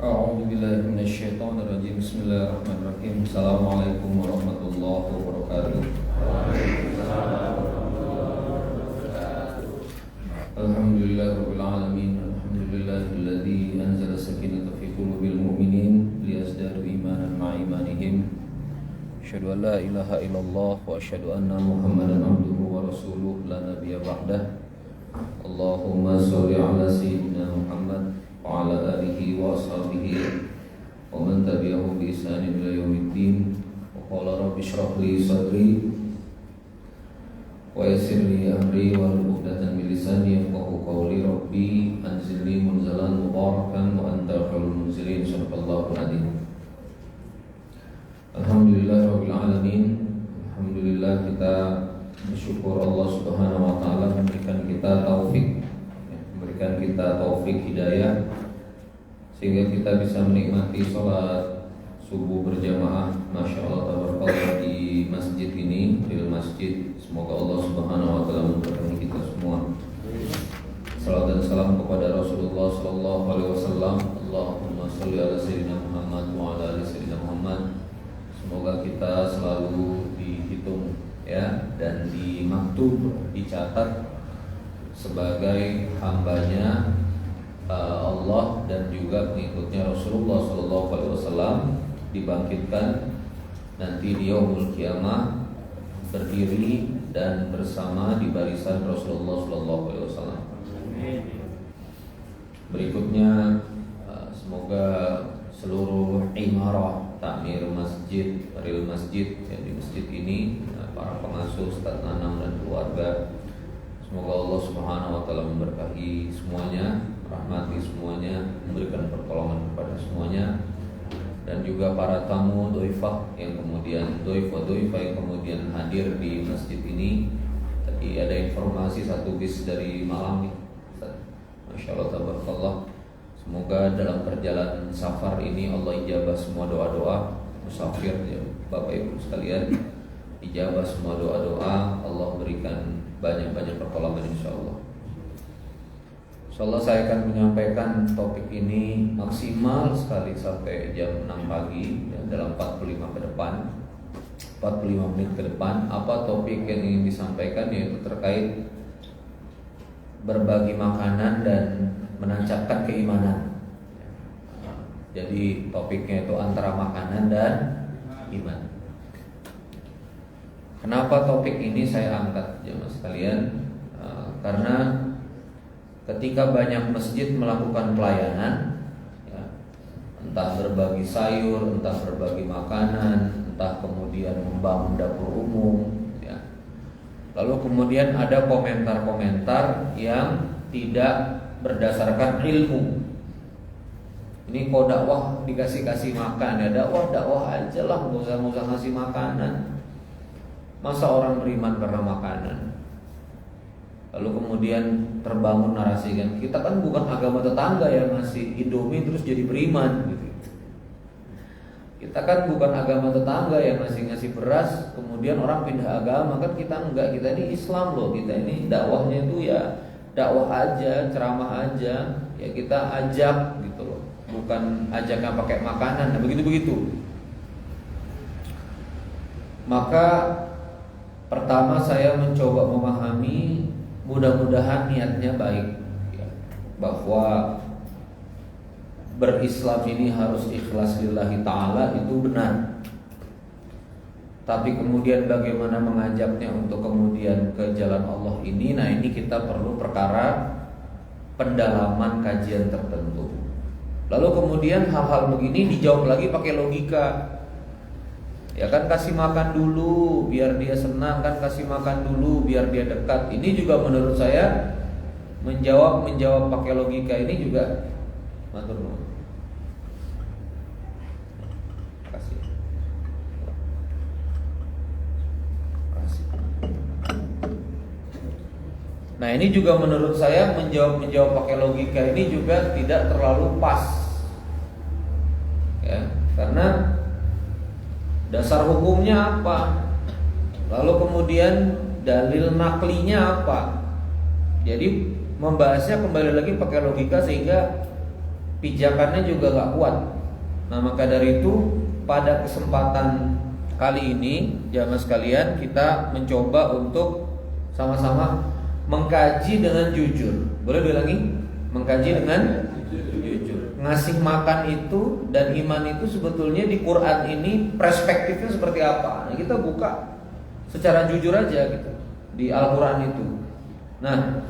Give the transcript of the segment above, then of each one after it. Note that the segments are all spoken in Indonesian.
A'udzu billahi minasyaitonir rajim. Bismillahirrahmanirrahim. Assalamualaikum warahmatullahi wabarakatuh. Alhamdulillahirabbil alamin. Alhamdulillahilladzi anzala sakinata fi qulubil mu'minin liyazdadu imanan ma'a imanihim. Asyhadu an la ilaha illallah wa asyhadu anna Muhammadan abduhu wa rasuluhu la nabiyya ba'dah. Allahumma shalli ala sayyidina Muhammad wa ala alihi wa ashabihi wa man tabi'ahum bi ihsanin ila yaumiddin. Wa qala rabbi shrah li sadri wa yassir li amri wa hlul 'uqdatam min lisani yafqahu qawli. Rabbi anzilni munzalan mubarakan wa anta khairul munzilin. Shadaqallahu al-'azim. Alhamdulillahirabbil alamin. Alhamdulillah, kita bersyukur Allah Subhanahu wa taala memberikan kita taufik, memberikan kita taufik hidayah sehingga kita bisa menikmati sholat subuh berjamaah, masya Allah tabarakallah, di masjid ini, di masjid. Semoga Allah Subhanahu wa taala memberkati kita semua. Salam dan salam kepada Rasulullah sallallahu alaihi wasallam. Allahumma shalli ala sayyidina Muhammad wa ala ali sayyidina Muhammad. Semoga kita selalu dihitung ya, dan dimaktub, dicatat sebagai hambanya Allah dan juga pengikutnya Rasulullah sallallahu alaihi wasallam, dibangkitkan nanti di yaumul kiamah, berdiri dan bersama di barisan Rasulullah sallallahu alaihi wasallam. Berikutnya semoga seluruh imarah, takmir masjid, real masjid ya, di masjid ini, para pengasuh, Ustaz Nanang dan keluarga, semoga Allah Subhanahu wa taala memberkahi semuanya, rahmati semuanya, memberikan pertolongan kepada semuanya, dan juga para tamu doifah yang kemudian doifah yang kemudian hadir di masjid ini. Tadi ada informasi satu bis dari Malang nih, masya Allah tabarakallah. Semoga dalam perjalanan safar ini Allah ijabah semua doa-doa musafir ya, Bapak Ibu sekalian, ijabah semua doa-doa, Allah berikan banyak-banyak pertolongan insyaallah. Insyaallah saya akan menyampaikan topik ini maksimal sekali sampai jam 6 pagi ya, dalam 45 menit ke depan. Apa topik yang ingin disampaikan, yaitu terkait berbagi makanan dan menancapkan keimanan. Jadi topiknya itu antara makanan dan iman. Kenapa topik ini saya angkat jemaah sekalian? Karena ketika banyak masjid melakukan pelayanan ya, entah berbagi sayur, entah berbagi makanan, entah kemudian membangun dapur umum ya. Lalu kemudian ada komentar-komentar yang tidak berdasarkan ilmu. Ini kok dakwah dikasih makan ya, dakwah aja lah, nggak usah ngasih makanan. Masa orang beriman karena makanan? Lalu kemudian terbangun narasi kan, kita kan bukan agama tetangga yang ngasih Indomie terus jadi beriman gitu. Kita kan bukan agama tetangga yang ngasih beras kemudian orang pindah agama, kan kita enggak. Kita ini Islam loh, kita ini dakwahnya itu ya dakwah aja, ceramah aja, ya kita ajak gitu loh, bukan ajaknya pakai makanan. Nah begitu. Maka pertama saya mencoba memahami, mudah-mudahan niatnya baik ya, bahwa berislam ini harus ikhlas lillahi ta'ala, itu benar. Tapi kemudian bagaimana mengajaknya untuk kemudian ke jalan Allah ini, nah ini kita perlu perkara pendalaman kajian tertentu. Lalu kemudian hal-hal begini dijawab lagi pakai logika. Ya kan, kasih makan dulu biar dia senang, kan kasih makan dulu biar dia dekat. Ini juga menurut saya menjawab pakai logika ini juga matur nuwun. Nah ini juga menurut saya menjawab pakai logika ini juga tidak terlalu pas ya, karena dasar hukumnya apa, lalu kemudian dalil naklinya apa. Jadi membahasnya kembali lagi pakai logika sehingga pijakannya juga gak kuat. Nah maka dari itu pada kesempatan kali ini jamaah sekalian, kita mencoba untuk sama-sama mengkaji dengan jujur. Boleh diulangi? Mengkaji dengan jujur. Ngasih makan itu dan iman itu sebetulnya di Quran ini perspektifnya seperti apa? Nah, kita buka secara jujur aja gitu di Al-Quran itu. Nah,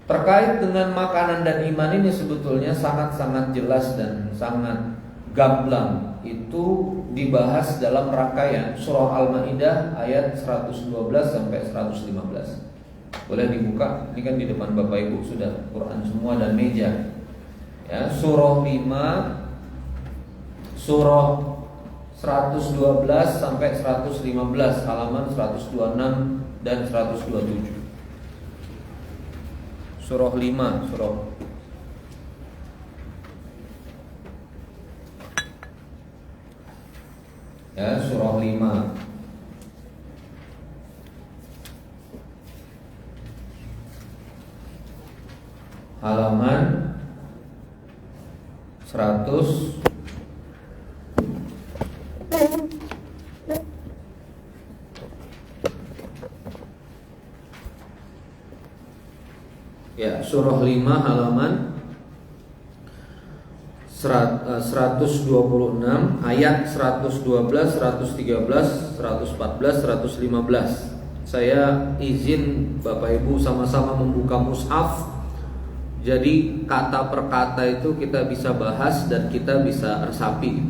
terkait dengan makanan dan iman ini sebetulnya sangat-sangat jelas dan sangat gamblang. Itu dibahas dalam rangkaian surah Al-Maidah ayat 112 sampai 115. Boleh dibuka, ini kan di depan Bapak Ibu sudah Quran semua dan meja. Ya, surah 5 surah 112 sampai 115, halaman 126 dan 127. Surah 5, surah ya, surah 5 halaman 100 ya, surah 5 halaman 126 ayat 112, 113, 114, 115. Saya izin Bapak Ibu sama-sama membuka mushaf. Jadi kata per kata itu kita bisa bahas dan kita bisa resapi.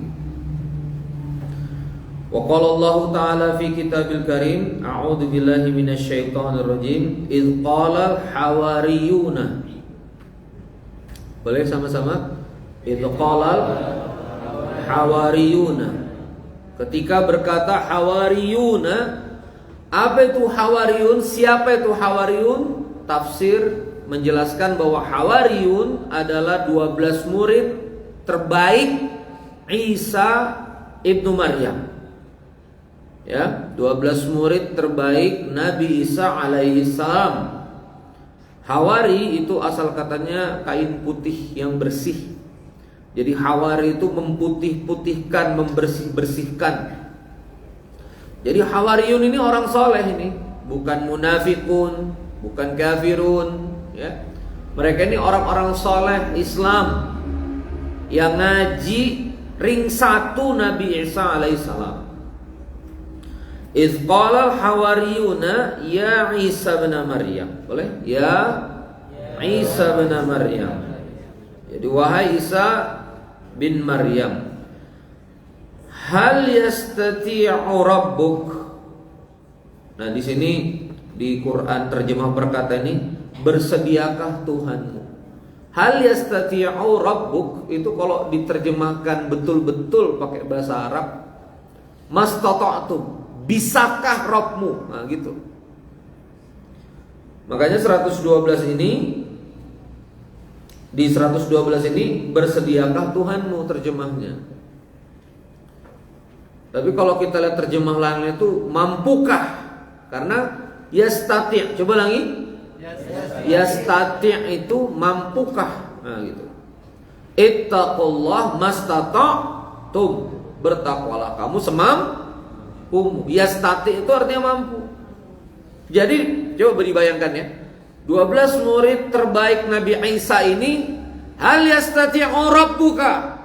Wa qala Allah Ta'ala fi kitabil karim, a'udzu billahi minasyaitonir rajim, idz qala hawariyuna. Boleh sama-sama? Idz qala hawariyuna. Ketika berkata hawariyuna, apa itu hawariyun? Siapa itu hawariyun? Tafsir menjelaskan bahwa hawariyun adalah 12 murid terbaik Isa ibnu Maryam. Ya, 12 murid terbaik Nabi Isa alaihi salam. Hawari itu asal katanya kain putih yang bersih. Jadi hawari itu memutih-putihkan, membersih-bersihkan. Jadi hawariyun ini orang soleh ini, bukan munafikun, bukan kafirun, ya. Mereka ini orang-orang soleh Islam yang ngaji ring 1 Nabi Isa alaihissalam. Idz qala al-hawariyuna ya Isa bin Maryam. Boleh? Ya Isa bin Maryam. Jadi wahai Isa bin Maryam, hal yastati'u rabbuk. Nah, di sini di Quran terjemah berkata ini, bersediakah Tuhanmu? Hal yastati'u rabbuk itu kalau diterjemahkan betul-betul pakai bahasa Arab, mastata'tum, bisakah Rabbmu? Nah, gitu. Makanya 112 ini, di 112 ini bersediakah Tuhanmu terjemahnya. Tapi kalau kita lihat terjemah lainnya itu mampukah? Karena yastati', coba lagi. Yastati' itu mampukah? Nah, gitu. Ittaqullah mastata'tum, bertakwalah kamu semampu. Yastati itu artinya mampu. Jadi coba dibayangkan ya, 12 murid terbaik Nabi Isa ini, hal yastati'u rabbuka,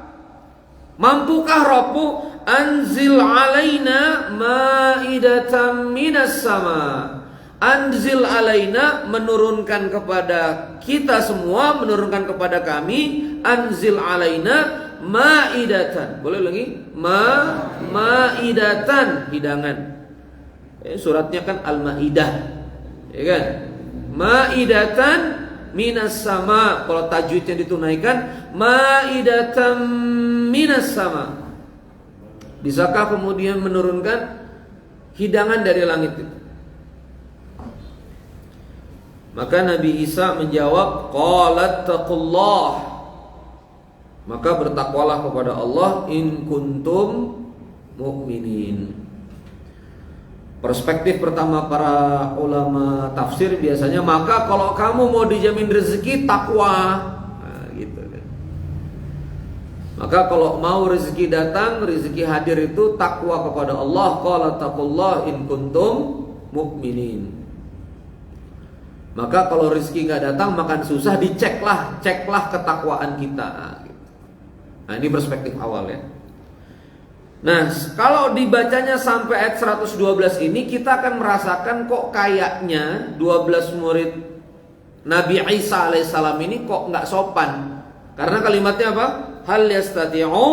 mampukah Rabbu? Anzil alaina ma'idatan minas sama. Anzil alaina, menurunkan kepada kita semua, menurunkan kepada kami. Anzil alaina ma'idatan. Boleh lagi? Ma'idatan, hidangan. Suratnya kan Al-Maidah, ya kan? Ma'idatan minas sama. Kalau tajwidnya ditunaikan, ma'idatan minas sama. Bisakah kemudian menurunkan hidangan dari langit itu? Maka Nabi Isa menjawab, qalat taqullah, maka bertakwalah kepada Allah, in kuntum mu'minin. Perspektif pertama para ulama tafsir biasanya, maka kalau kamu mau dijamin rezeki, takwa. Nah, gitu kan. Maka kalau mau rezeki datang, rezeki hadir itu takwa kepada Allah. Qala taqullah in kuntum mu'minin. Maka kalau rezeki nggak datang, makan susah, ceklah ketakwaan kita. Nah, ini perspektif awal ya. Nah, kalau dibacanya sampai ayat 112 ini, kita akan merasakan kok kayaknya 12 murid Nabi Isa alaihissalam ini kok nggak sopan. Karena kalimatnya apa? Hal yastati'u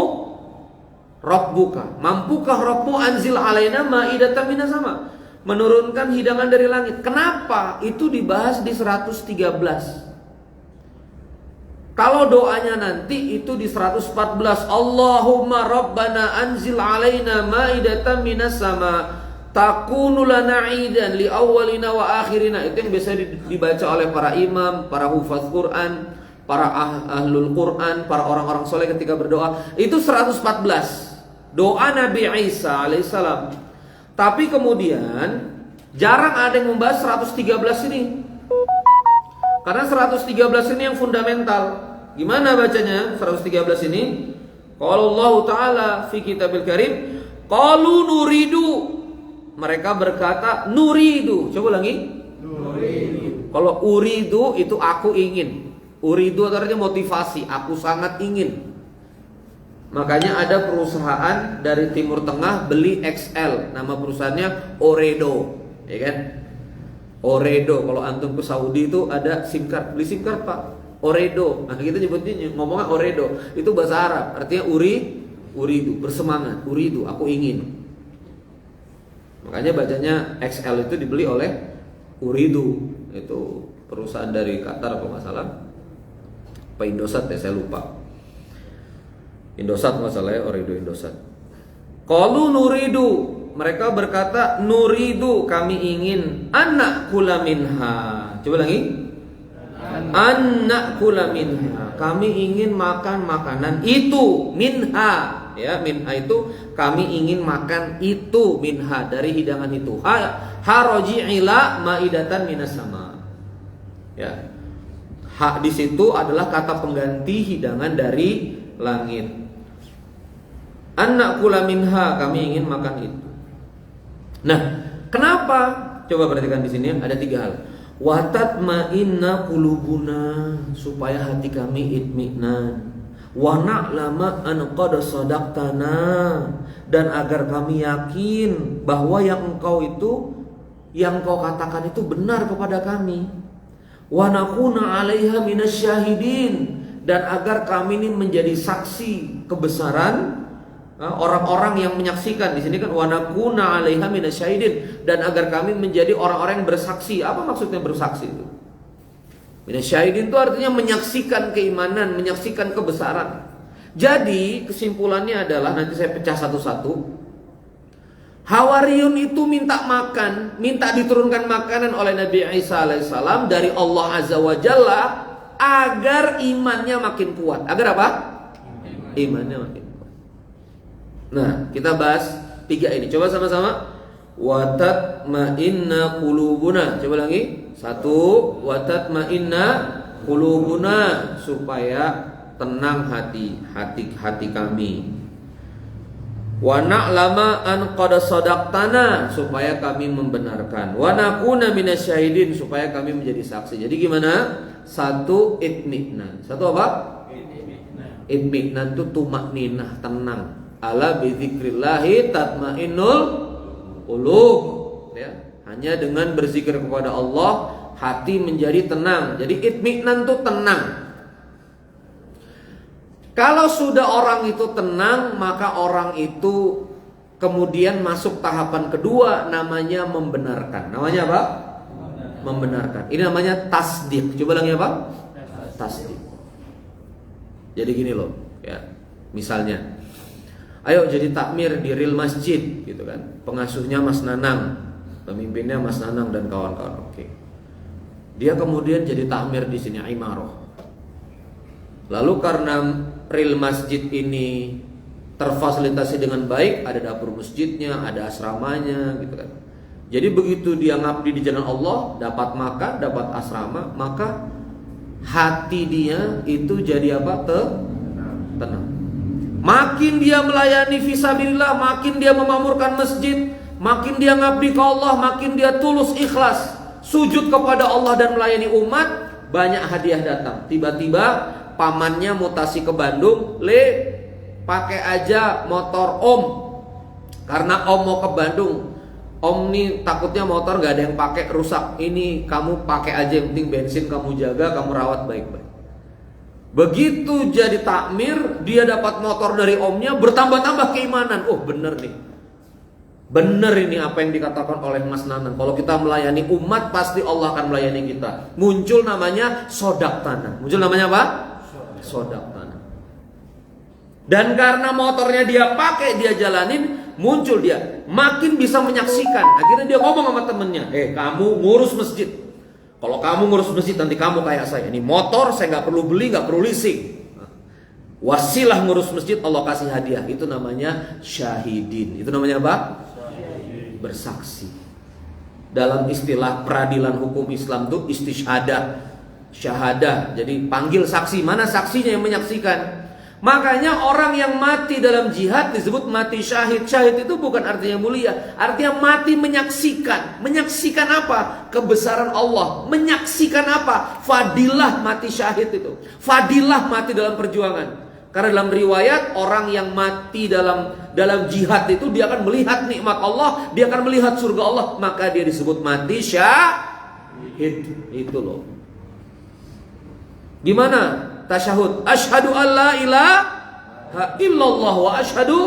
rabbuka, mampukah Rabbmu anzil alaina ma'idatan minas sama, menurunkan hidangan dari langit. Kenapa? Itu dibahas di 113. Kalau doanya nanti itu di 114. Allahumma rabbana anzil alaina ma'idatan minas sama takunu lana 'idan li awwalina wa akhirina. Itu yang biasa dibaca oleh para imam, para hufaz Quran, para ahlul Quran, para orang-orang soleh ketika berdoa. Itu 114 doa Nabi Isa alaihissalam. Tapi kemudian jarang ada yang membahas 113 ini, karena 113 ini yang fundamental. Gimana bacanya 113 ini? Qala Allah Ta'ala fi kitabil karim, qalu nuridu. Mereka berkata nuridu. Coba lagi. Nuridu. Kalau uridu itu aku ingin. Uridu artinya motivasi, aku sangat ingin. Makanya ada perusahaan dari Timur Tengah beli XL, nama perusahaannya Oredo, ya kan? Oredo. Kalau antum ke Saudi itu ada SIM card, beli SIM card Pak, Oredo. Nah kita nyebutnya ngomongnya Oredo, itu bahasa Arab, artinya uridu, bersemangat, uridu, aku ingin. Makanya bacanya XL itu dibeli oleh Uridu, itu perusahaan dari Qatar kalau nggak salah. Apa Indosat ya, saya lupa. Indosat masalahnya, Oredo Indosat. Qalu nuridu, mereka berkata nuridu, kami ingin anak kula minha. Coba lagi. Anak kula minha, kami ingin makan makanan itu, minha. Ya, minha itu kami ingin makan itu, minha dari hidangan itu. Haroji'ila maidatan minas sama. Ya. Hak di situ adalah kata pengganti hidangan dari langit. Anak kula minha, kami ingin makan itu. Nah, kenapa? Coba perhatikan di sini ada 3 hal. Watatma'inna qulubuna, supaya hati kami itminan. Wa na'lama an qad sadaqtana, dan agar kami yakin bahwa yang engkau katakan itu benar kepada kami. Wa nakuna 'alaiha minasyahidin, dan agar kami ini menjadi saksi kebesaran orang-orang yang menyaksikan. Di sini kan wa nakuna 'alaiha minasyahidin, dan agar kami menjadi orang-orang yang bersaksi. Apa maksudnya bersaksi itu? Minasyahidin itu artinya menyaksikan keimanan, menyaksikan kebesaran. Jadi kesimpulannya adalah, nanti saya pecah satu-satu. Hawariyun itu minta makan, minta diturunkan makanan oleh Nabi Isa alaihissalam dari Allah Azza wa Jalla agar imannya makin kuat. Agar apa? Imannya makin kuat. Nah, kita bahas 3 ini. Coba sama-sama. Watatma'inna qulubuna. Coba lagi. 1. Watatma'inna qulubuna, supaya tenang hati kami. Wa na'lama an qad sadaqtana, supaya kami membenarkan. Wa nakuna minasyahidin, supaya kami menjadi saksi. Jadi gimana? 1. Itminan. 1 apa? Itminan itu tumakninah, tenang. Ala bi dzikrillahi tatmainnul qulub. Ya, hanya dengan berzikir kepada Allah hati menjadi tenang. Jadi itminan itu tenang. Kalau sudah orang itu tenang, maka orang itu kemudian masuk tahapan kedua, namanya membenarkan. Namanya apa? Membenarkan. Ini namanya tasdik. Coba lagi apa? Tasdik. Jadi gini loh, ya. Misalnya, ayo jadi takmir di real masjid, gitu kan. Pengasuhnya Mas Nanang, pemimpinnya Mas Nanang dan kawan-kawan. Oke. Dia kemudian jadi takmir di sini, imaroh. Lalu karena real masjid ini terfasilitasi dengan baik, ada dapur masjidnya, ada asramanya, gitu kan. Jadi begitu dia ngabdi di jalan Allah, dapat makan, dapat asrama, maka hati dia itu jadi apa? Tenang. Makin dia melayani fisabilillah, makin dia memamurkan masjid, makin dia ngabdi ke Allah, makin dia tulus ikhlas sujud kepada Allah dan melayani umat, banyak hadiah datang. Tiba-tiba pamannya mutasi ke Bandung, pakai aja motor Om, karena Om mau ke Bandung. Om nih takutnya motor gak ada yang pakai, rusak. Ini kamu pakai aja, yang penting bensin kamu jaga, kamu rawat baik-baik. Begitu jadi takmir, dia dapat motor dari omnya, bertambah-tambah keimanan. Oh bener nih, bener ini apa yang dikatakan oleh Mas Nanang. Kalau kita melayani umat, pasti Allah akan melayani kita. Muncul namanya sodak tanah. Muncul namanya apa? Sodak tanah. Dan karena motornya dia pakai, dia jalanin, muncul dia makin bisa menyaksikan. Akhirnya dia ngomong sama temennya, kamu ngurus masjid. Kalau kamu ngurus masjid, nanti kamu kayak saya. Ini motor saya nggak perlu beli, nggak perlu leasing. Wasilah ngurus masjid, Allah kasih hadiah. Itu namanya syahidin. Itu namanya apa? Bersaksi. Dalam istilah peradilan hukum Islam itu istishhadah, syahadah. Jadi panggil saksi, mana saksinya yang menyaksikan? Makanya orang yang mati dalam jihad disebut mati syahid. Syahid itu bukan artinya mulia, artinya mati menyaksikan. Menyaksikan apa? Kebesaran Allah. Menyaksikan apa? Fadilah mati syahid itu. Fadilah mati dalam perjuangan. Karena dalam riwayat, orang yang mati dalam jihad itu dia akan melihat nikmat Allah, dia akan melihat surga Allah, maka dia disebut mati syahid. Itu loh. Gimana tasyahud? Asyhadu an la ilaha illallah wa asyhadu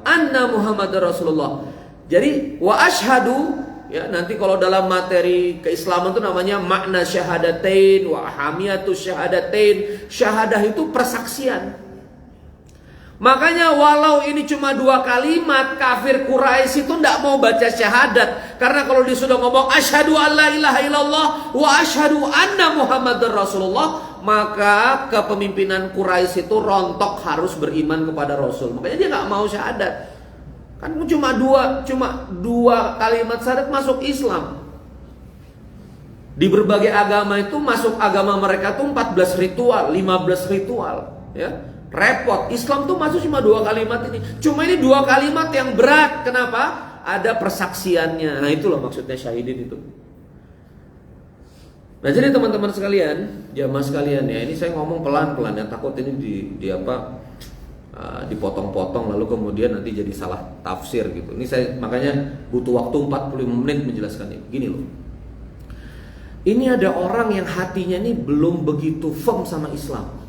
anna Muhammadar Rasulullah. Jadi wa asyhadu, ya, nanti kalau dalam materi keislaman itu namanya makna syahadatain wa ahamiyatus syahadatain. Syahadah itu persaksian. Makanya walau ini cuma 2 kalimat, kafir Quraisy itu tidak mau baca syahadat. Karena kalau dia sudah ngomong asyhadu an la ilaha illallah wa asyhadu anna Muhammadar Rasulullah, maka kepemimpinan Quraisy itu rontok harus beriman kepada Rasul. Makanya dia nggak mau syahadat. Kan cuma dua kalimat syahadat masuk Islam. Di berbagai agama itu masuk agama mereka tuh 14 ritual, 15 ritual, ya. Repot. Islam tuh masuk cuma 2 kalimat ini. Cuma ini 2 kalimat yang berat. Kenapa? Ada persaksiannya. Nah, itulah maksudnya syahidin itu. Nah, jadi teman-teman sekalian, jamaah sekalian, ya, ini saya ngomong pelan-pelan ya, takut ini dipotong-potong lalu kemudian nanti jadi salah tafsir gitu. Ini saya makanya butuh waktu 45 menit menjelaskan ini. Gini loh. Ini ada orang yang hatinya ini belum begitu firm sama Islam.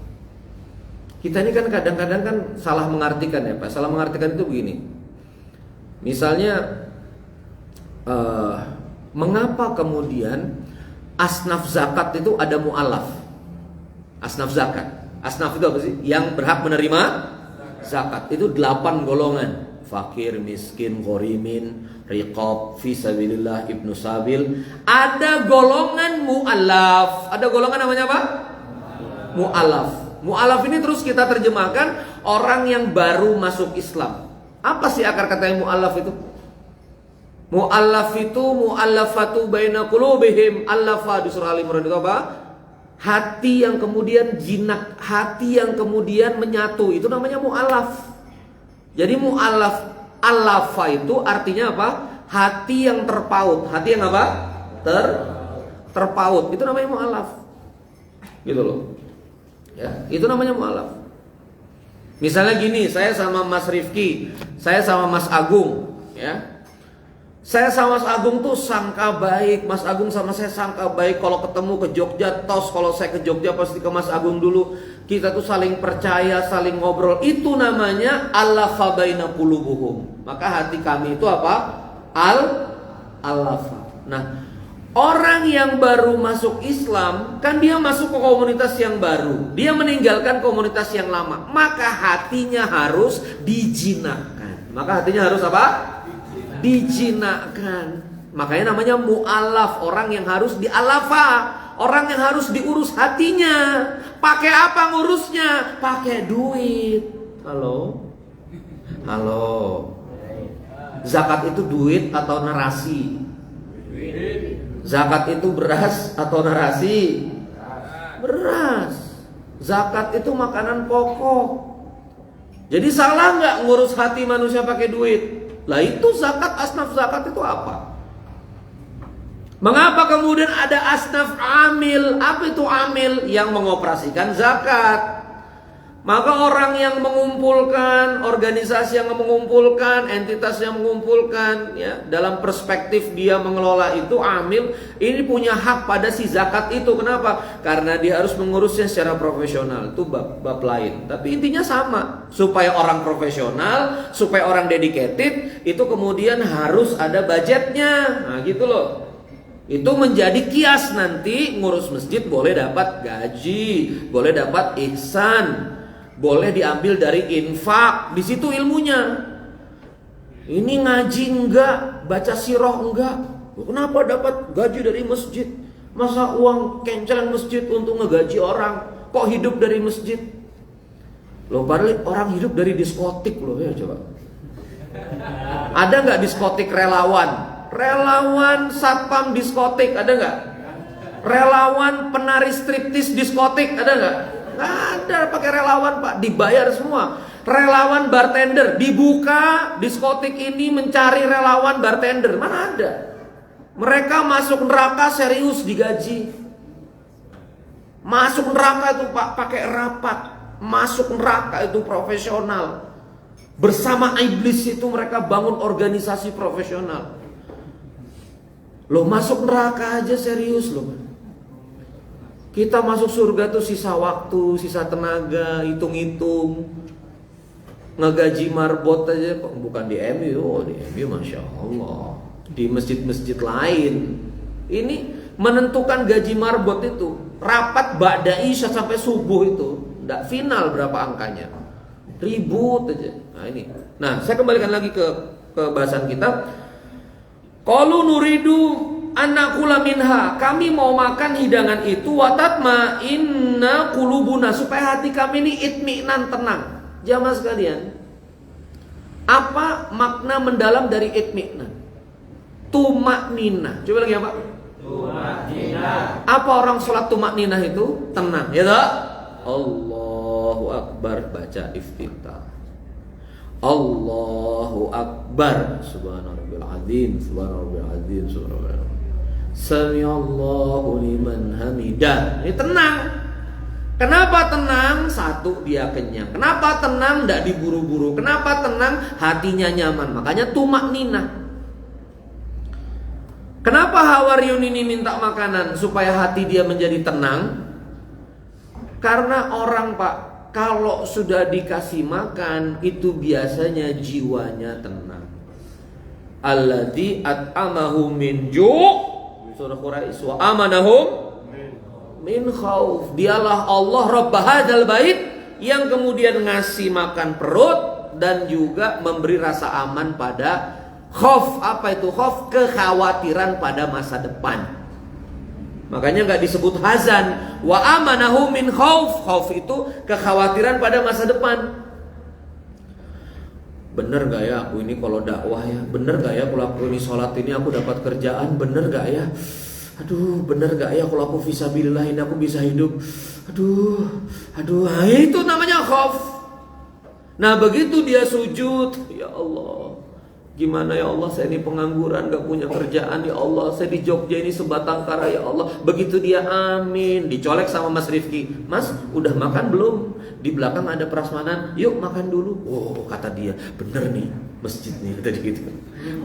Kita ini kan kadang-kadang kan salah mengartikan ya Pak. Salah mengartikan itu begini. Misalnya mengapa kemudian asnaf zakat itu ada mu'alaf? Asnaf zakat. Asnaf itu apa sih? Yang berhak menerima zakat. Itu 8 golongan. Fakir, miskin, ghorimin, riqab, fisabilillah, ibnu sabil. Ada golongan mu'alaf. Ada golongan namanya apa? Mu'alaf. Mu'alaf ini terus kita terjemahkan orang yang baru masuk Islam. Apa sih akar kata mu'alaf itu? Mu'alaf itu mu'alafatu baina qulubihim. Allafa di surah Al-Imran itu apa? Hati yang kemudian jinak, hati yang kemudian menyatu, itu namanya mu'alaf. Jadi mu'alaf, allafa itu artinya apa? Hati yang terpaut. Hati yang apa? Terpaut. Itu namanya mu'alaf. Gitu loh. Ya, itu namanya mu'alaf. Misalnya gini, saya sama Mas Rifki, saya sama Mas Agung, ya. Saya sama Mas Agung tuh sangka baik, Mas Agung sama saya sangka baik. Kalau ketemu ke Jogja, tos kalau saya ke Jogja pasti ke Mas Agung dulu. Kita tuh saling percaya, saling ngobrol. Itu namanya allafa baina qulubuhum. Maka hati kami itu apa? Allafa. Nah, orang yang baru masuk Islam, kan dia masuk ke komunitas yang baru. Dia meninggalkan komunitas yang lama. Maka hatinya harus dijinakkan. Maka hatinya harus apa? Dijinakkan. Makanya namanya mu'alaf. Orang yang harus dialafa. Orang yang harus diurus hatinya. Pakai apa ngurusnya? Pakai duit. Halo? Zakat itu duit atau narasi? Zakat itu beras atau narasi? Beras. Zakat itu makanan pokok. Jadi salah nggak ngurus hati manusia pakai duit? Lah itu zakat, asnaf zakat itu apa? Mengapa kemudian ada asnaf amil? Apa itu amil? Yang mengoperasikan zakat. Maka orang yang mengumpulkan, organisasi yang mengumpulkan, entitas yang mengumpulkan, ya, dalam perspektif dia mengelola itu amil, ini punya hak pada si zakat itu. Kenapa? Karena dia harus mengurusnya secara profesional. Itu bab lain. Tapi intinya sama. Supaya orang profesional, supaya orang dedicated, itu kemudian harus ada budgetnya. Nah gitu loh. Itu menjadi kias nanti ngurus masjid boleh dapat gaji, boleh dapat ihsan, boleh diambil dari infak. Di situ ilmunya. Ini ngaji enggak, baca sirah enggak. Kenapa dapat gaji dari masjid? Masa uang kencelan masjid untuk ngegaji orang? Kok hidup dari masjid? Loh, padahal orang hidup dari diskotik loh ya, coba. Ada nggak diskotik relawan? Relawan satpam diskotik ada nggak? Relawan penari striptis diskotik ada nggak? Nggak ada, pakai relawan pak, dibayar semua. Relawan bartender, dibuka diskotik ini mencari relawan bartender, mana ada? Mereka masuk neraka serius digaji. Masuk neraka itu pak pakai rapat, masuk neraka itu profesional. Bersama iblis itu mereka bangun organisasi profesional. Loh, masuk neraka aja serius loh. Kita masuk surga tuh sisa waktu, sisa tenaga, hitung-hitung. Ngegaji marbot aja, bukan di MU. Oh, di MU Masya Allah. Di masjid-masjid lain. Ini menentukan gaji marbot itu. Rapat ba'da isya sampai subuh itu. Nggak final berapa angkanya. Ribut aja. Nah ini. Nah, saya kembalikan lagi ke bahasan kita. Qalu nuridu annakula minha, kami mau makan hidangan itu, watatma inna qulubuna, supaya hati kami ini itminan, tenang. Jamaah sekalian, apa makna mendalam dari itminan? Tumaknina. Coba lagi apa? Tumaknina. Apa orang sholat tumaknina itu? Tenang, ya tak? Allahu Akbar, baca iftitah. Allahu Akbar, subhana rabbil azim, subhana rabbil azim, subhana rabbil azim. Samiallahu liman hamidah. Ini tenang. Kenapa tenang? Satu, dia kenyang. Kenapa tenang? Tidak diburu-buru. Kenapa tenang? Hatinya nyaman. Makanya tumaknina. Kenapa Hawariyun ini minta makanan? Supaya hati dia menjadi tenang. Karena orang pak, kalau sudah dikasih makan, itu biasanya jiwanya tenang. Alladzi at'amahum min ju', surah Quraisy, wa amanahum min khauf. Dialah Allah Rabb hadzal bait, yang kemudian ngasih makan perut dan juga memberi rasa aman pada khauf. Apa itu khauf? Kekhawatiran pada masa depan. Makanya nggak disebut hazan. Wa amanahu min khauf. Khauf itu kekhawatiran pada masa depan. Bener gak ya aku ini kalau dakwah ya? Bener gak ya kalau aku ini sholat ini aku dapat kerjaan? Bener gak ya? Aduh, bener gak ya kalau aku fisabilillah ini aku bisa hidup? Aduh, itu namanya khauf. Nah begitu dia sujud, ya Allah, gimana ya Allah, saya ini pengangguran, gak punya kerjaan ya Allah, saya di Jogja ini sebatang kara ya Allah. Begitu dia amin, dicolek sama Mas Rifki, Mas udah makan belum? Di belakang ada prasmanan, yuk makan dulu. Oh kata dia, bener nih masjid nih tadi gitu,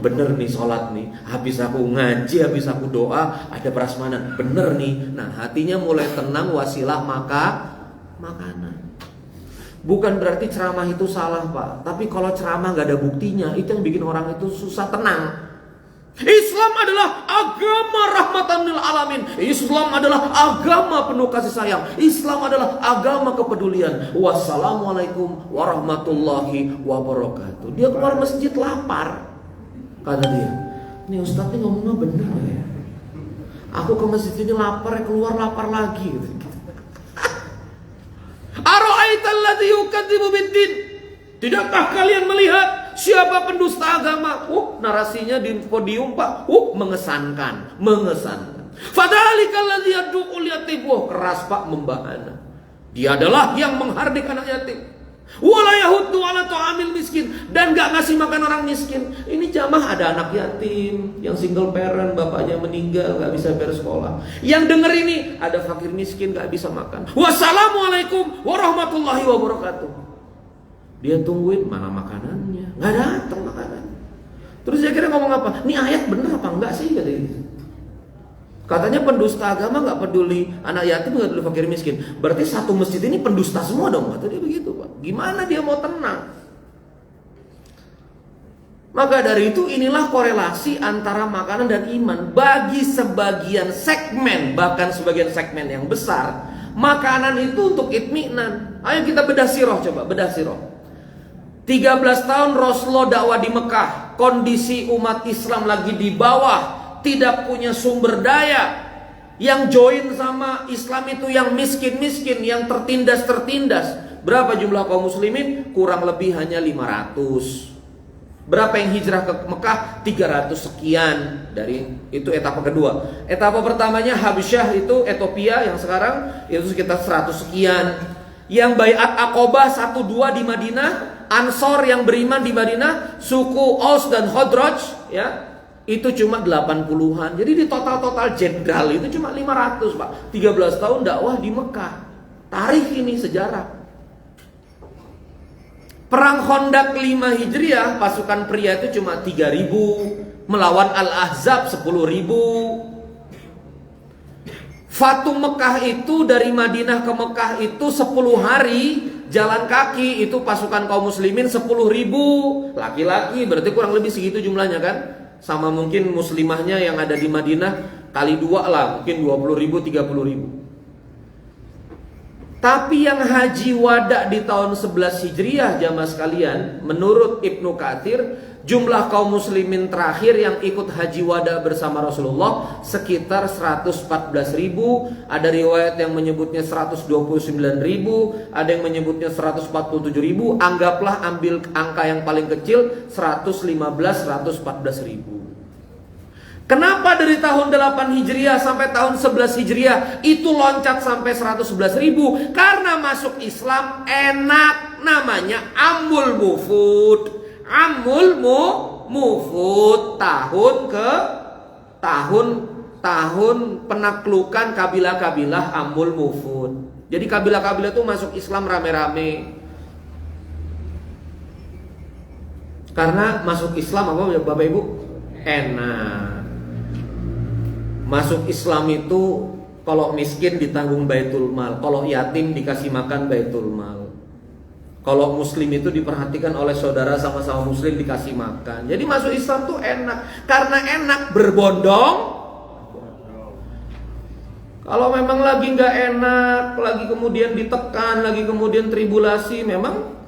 bener nih sholat nih, habis aku ngaji, habis aku doa ada prasmanan, bener nih. Nah hatinya mulai tenang, wasilah makanan. Bukan berarti ceramah itu salah pak, tapi kalau ceramah gak ada buktinya, itu yang bikin orang itu susah tenang. Islam adalah agama rahmatan lil alamin. Islam adalah agama penuh kasih sayang. Islam adalah agama kepedulian. Wassalamualaikum warahmatullahi wabarakatuh. Dia keluar masjid lapar. Kata dia, ini ustadz ini ngomongnya bener ya. Aku ke masjid ini lapar, keluar lapar lagi. Ara'aitalladzi yukadzibu biddin. Tidakkah kalian melihat siapa pendusta agama? Narasinya di podium pak, mengesankan. Fadzalikal ladzi yad'ul yatim. Keras pak, membahana. Dia adalah yang menghardik anak yatim. Wala yahuddu ala ta'amil miskin, dan gak ngasih makan orang miskin. Ini jamaah ada anak yatim, yang single parent, bapaknya meninggal, gak bisa bayar sekolah. Yang denger ini ada fakir miskin gak bisa makan. Wassalamualaikum warahmatullahi wabarakatuh. Dia tungguin mana makanannya, gak datang makanan. Terus dia kira ngomong apa? Ini ayat bener apa enggak sih? Katanya pendusta agama gak peduli anak yatim, gak peduli fakir miskin. Berarti satu masjid ini pendusta semua dong. Kata dia begitu, Pak. Gimana dia mau tenang? Maka dari itu inilah korelasi antara makanan dan iman. Bagi sebagian segmen, bahkan sebagian segmen yang besar, makanan itu untuk itminan. Ayo kita bedah sirah, coba bedah sirah. 13 tahun Rasulullah dakwah di Mekah. Kondisi umat Islam lagi di bawah, tidak punya sumber daya. Yang join sama Islam itu yang miskin-miskin, yang tertindas-tertindas. Berapa jumlah kaum muslimin? Kurang lebih hanya 500. Berapa yang hijrah ke Mekah? 300 sekian. Dari itu etapa kedua. Etapa pertamanya Habasyah, itu Ethiopia yang sekarang itu sekitar 100 sekian. Yang Baiat Aqobah 1-2 di Madinah, Ansor yang beriman di Madinah, suku Aus dan Khadraj ya, itu cuma 80-an. Jadi di total jenderal itu cuma 500, Pak. 13 tahun dakwah di Mekah. Tarikh ini sejarah. Perang Khandaq 5 Hijriah, pasukan pria itu cuma 3.000 melawan Al-Ahzab 10.000. Fatu Mekah itu dari Madinah ke Mekah itu 10 hari jalan kaki, itu pasukan kaum muslimin 10.000 laki-laki, berarti kurang lebih segitu jumlahnya kan? Sama mungkin muslimahnya yang ada di Madinah kali 2 lah, mungkin 20.000, 30.000. Tapi yang haji wada di tahun 11 Hijriah jamaah sekalian, menurut Ibnu Katsir, jumlah kaum muslimin terakhir yang ikut haji wada bersama Rasulullah sekitar 114.000. Ada riwayat yang menyebutnya 129.000, ada yang menyebutnya 147.000. Anggaplah ambil angka yang paling kecil 114.000. Kenapa dari tahun 8 Hijriah sampai tahun 11 Hijriah itu loncat sampai 111.000? Karena masuk Islam enak, namanya Amul Mufud. Amul Mufud, tahun ke tahun penaklukan kabilah-kabilah Amul Mufud. Jadi kabilah-kabilah itu masuk Islam rame-rame. Karena masuk Islam apa Bapak Ibu? Enak. Masuk Islam itu kalau miskin ditanggung Baitul Mal, kalau yatim dikasih makan Baitul Mal. Kalau muslim itu diperhatikan oleh saudara, sama-sama muslim dikasih makan. Jadi masuk Islam tuh enak. Karena enak berbondong. Kalau memang lagi nggak enak, lagi kemudian ditekan, lagi kemudian tribulasi, memang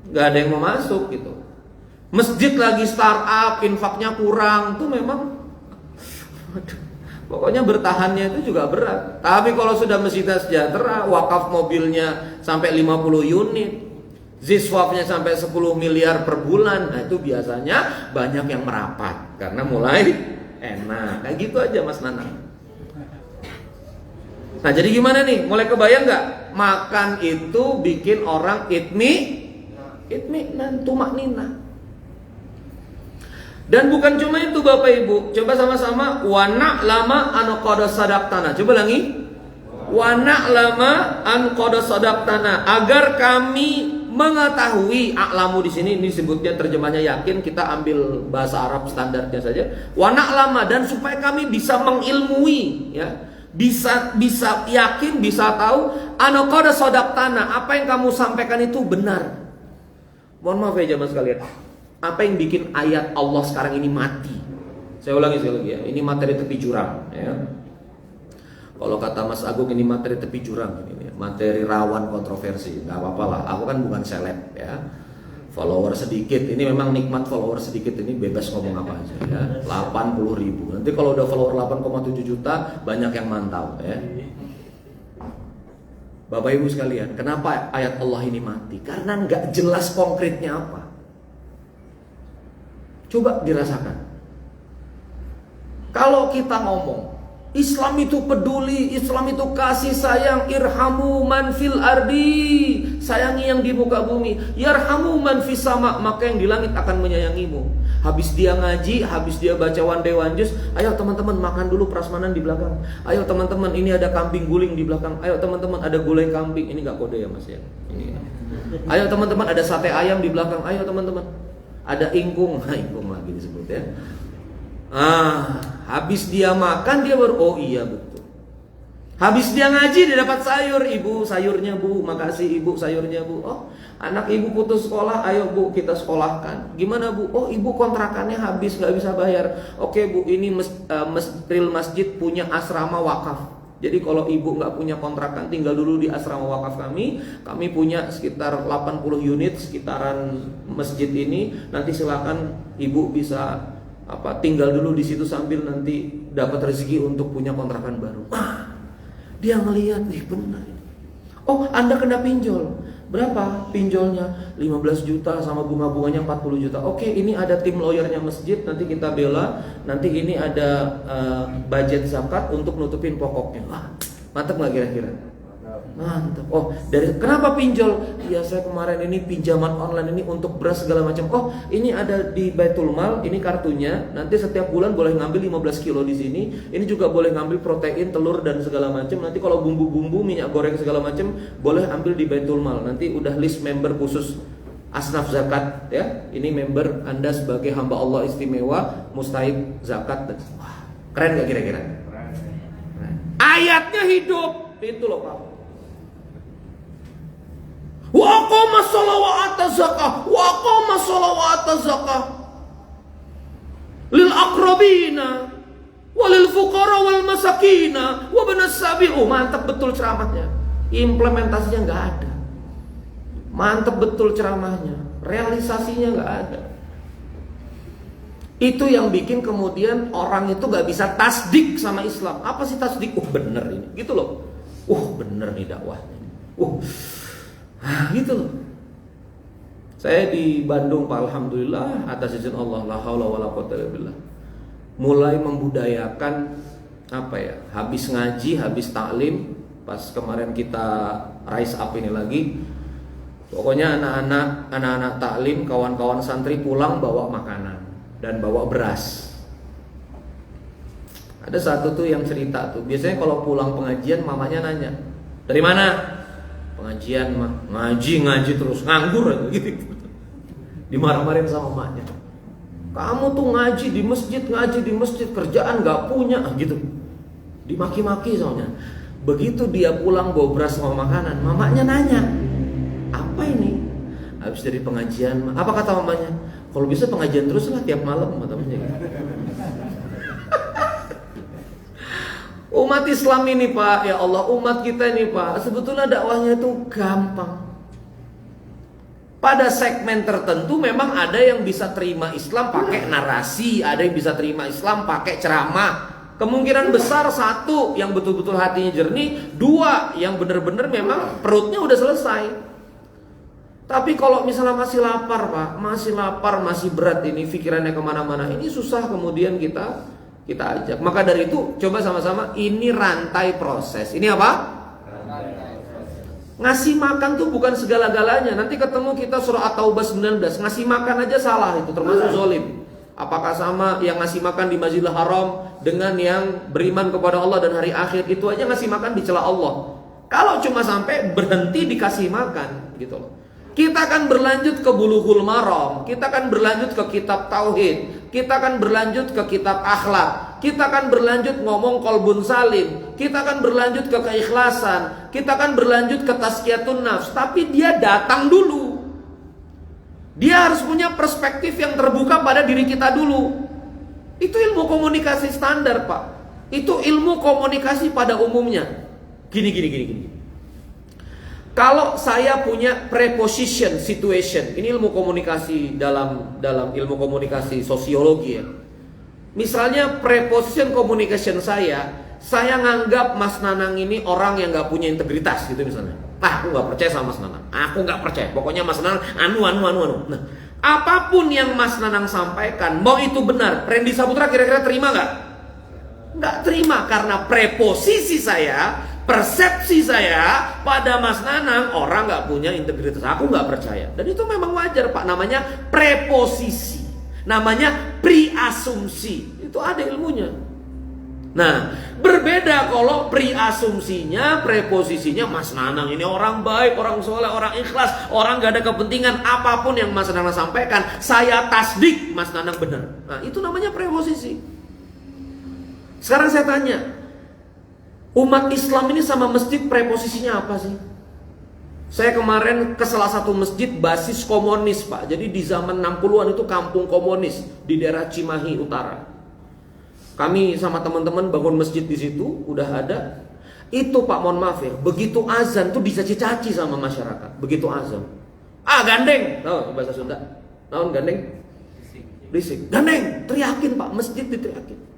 nggak ada yang mau masuk gitu. Masjid lagi startup, infaknya kurang, tuh memang pokoknya bertahannya itu juga berat. Tapi kalau sudah masjidnya sejahtera, wakaf mobilnya sampai 50 unit, ziswafnya sampai 10 miliar per bulan, nah itu biasanya banyak yang merapat karena mulai enak. Kayak gitu aja Mas Nana. Nah jadi gimana nih? Mulai kebayang nggak? Makan itu bikin orang itminan, tumakninah. Dan bukan cuma itu Bapak Ibu. Coba sama-sama. Wa na'lama an qad sadaqtana. Coba lagi. Wa na'lama an qad sadaqtana. Agar kami mengetahui, a'lamu di sini ini disebutnya terjemahnya yakin, kita ambil bahasa Arab standarnya saja. Wa na'lama, dan supaya kami bisa mengilmui ya. Bisa yakin, bisa tahu an qad sadaqtana, apa yang kamu sampaikan itu benar. Mohon maaf ya jemaah sekalian. Apa yang bikin ayat Allah sekarang ini mati? Saya ulangi sekali lagi ya. Ini materi tepi jurang ya. Kalau kata Mas Agung ini materi tepi jurang ini, materi rawan kontroversi. Gak apa-apa lah. Aku kan bukan seleb ya. Follower sedikit. Ini memang nikmat follower sedikit, ini bebas ngomong apa aja ya. 80.000. Nanti kalau udah follower 8,7 juta banyak yang mantau ya. Bapak Ibu sekalian, kenapa ayat Allah ini mati? Karena nggak jelas konkretnya apa. Coba dirasakan. Kalau kita ngomong, Islam itu peduli, Islam itu kasih sayang. Irhamu man fil ardi, sayangi yang di muka bumi. Yarhamu man fis sama, maka yang di langit akan menyayangimu. Habis dia ngaji, habis dia baca one day one juice, ayo teman-teman makan dulu prasmanan di belakang. Ayo teman-teman, ini ada kambing guling di belakang. Ayo teman-teman, ada gulai kambing. Ini gak kode ya mas ya. Ini. Ayo teman-teman, ada sate ayam di belakang. Ayo teman-teman, ada ingkung. Ingkung lagi disebut ya. Habis dia makan dia baru, oh iya betul. Habis dia ngaji dia dapat sayur, ibu sayurnya bu, makasih ibu sayurnya bu. Oh anak ibu putus sekolah, ayo bu kita sekolahkan. Gimana bu? Oh ibu kontrakannya habis nggak bisa bayar. Oke bu, ini real masjid punya asrama wakaf. Jadi kalau ibu nggak punya kontrakan, tinggal dulu di asrama wakaf kami. Kami punya sekitar 80 unit sekitaran masjid ini. Nanti silakan ibu bisa tinggal dulu di situ sambil nanti dapat rezeki untuk punya kontrakan baru. Dia ngelihat, benar ini. Oh, Anda kena pinjol. Berapa pinjolnya? 15 juta sama bunga-bunganya 40 juta. Oke, ini ada tim lawyernya masjid, nanti kita bela. Nanti ini ada budget zakat untuk nutupin pokoknya. Mantap nggak kira-kira? Mantap. Oh, kenapa pinjol? Ya saya kemarin ini pinjaman online ini untuk beras segala macam. Oh, ini ada di Baitul Mal, ini kartunya. Nanti setiap bulan boleh ngambil 15 kilo di sini. Ini juga boleh ngambil protein, telur dan segala macam. Nanti kalau bumbu-bumbu, minyak goreng segala macam boleh ambil di Baitul Mal. Nanti udah list member khusus asnaf zakat ya. Ini member Anda sebagai hamba Allah istimewa, mustahik zakat. Wah, keren gak kira-kira? Keren. Ayatnya hidup. Itu loh Pak. Wa aqama sholawata zakah, wa aqama sholawata zakah lil aqrabina walil fuqara wal masakina wa banas sabil. Mantap betul ceramahnya. Implementasinya nggak ada. Mantap betul ceramahnya. Realisasinya nggak ada. Itu yang bikin kemudian orang itu nggak bisa tasdik sama Islam. Apa sih tasdik? Bener ini, gitu loh. Bener nih dakwahnya. Gitu loh. Saya di Bandung Pak, alhamdulillah atas izin Allah, la haula wala quwwata illa billah, mulai membudayakan habis ngaji, habis taklim. Pas kemarin kita rise up ini lagi, pokoknya anak-anak taklim, kawan-kawan santri pulang bawa makanan dan bawa beras. Ada satu tuh yang cerita tuh, biasanya kalau pulang pengajian mamanya nanya, dari mana? Pengajian mah ngaji terus, nganggur aja gitu. Dimarah-marahin sama emaknya. Kamu tuh ngaji di masjid, kerjaan nggak punya gitu. Dimaki-maki soalnya. Begitu dia pulang bawa beras sama makanan, mamanya nanya, apa ini? Habis dari pengajian, apa kata mamanya? Kalau bisa pengajian terus lah tiap malam, katanya. Umat Islam ini Pak, ya Allah, umat kita ini Pak, sebetulnya dakwahnya itu gampang. Pada segmen tertentu memang ada yang bisa terima Islam pakai narasi, ada yang bisa terima Islam pakai ceramah. Kemungkinan besar satu yang betul-betul hatinya jernih, dua yang benar-benar memang perutnya udah selesai. Tapi kalau misalnya masih lapar Pak, masih berat ini, pikirannya kemana-mana, ini susah kemudian kita ajak. Maka dari itu coba sama-sama, ini rantai proses. Ini apa? Ngasih makan tuh bukan segala-galanya. Nanti ketemu kita surah At-Taubah 19, ngasih makan aja salah, itu termasuk zalim. Apakah sama yang ngasih makan di Masjidil Haram dengan yang beriman kepada Allah dan hari akhir? Itu aja ngasih makan dicela Allah. Kalau cuma sampai berhenti dikasih makan gitu loh. Kita akan berlanjut ke Bulughul Maram, kita akan berlanjut ke kitab tauhid, kita akan berlanjut ke kitab akhlak, kita akan berlanjut ngomong qalbun salim, kita akan berlanjut ke keikhlasan, kita akan berlanjut ke tazkiyatun nafs. Tapi dia datang dulu. Dia harus punya perspektif yang terbuka pada diri kita dulu. Itu ilmu komunikasi standar Pak. Itu ilmu komunikasi pada umumnya. Gini. Kalau saya punya preposition situation, ini ilmu komunikasi dalam ilmu komunikasi sosiologi ya. Misalnya preposition communication saya nganggap Mas Nanang ini orang yang nggak punya integritas gitu misalnya. Aku nggak percaya sama Mas Nanang. Aku nggak percaya. Pokoknya Mas Nanang anu. Nah, apapun yang Mas Nanang sampaikan, mau itu benar, Randy Saputra kira-kira terima nggak? nggak terima karena preposisi saya, persepsi saya pada Mas Nanang, orang nggak punya integritas. Aku nggak percaya. Dan itu memang wajar Pak, namanya preposisi, namanya preasumsi. Itu ada ilmunya. Nah, berbeda kalau preasumsinya, preposisinya Mas Nanang ini orang baik, orang soleh, orang ikhlas, orang gak ada kepentingan, apapun yang Mas Nanang sampaikan, saya tasdik Mas Nanang benar. Nah, itu namanya preposisi. Sekarang saya tanya, umat Islam ini sama masjid preposisinya apa sih? Saya kemarin ke salah satu masjid basis komunis Pak. Jadi di zaman 60-an itu kampung komunis di daerah Cimahi Utara. Kami sama teman-teman bangun masjid di situ, udah ada. Itu Pak, mohon maaf ya, begitu azan tuh dicaci-caci sama masyarakat. Begitu azan, gandeng, tahu bahasa Sunda, tahu gandeng? Berisik. Gandeng, teriakin Pak, masjid diteriakin.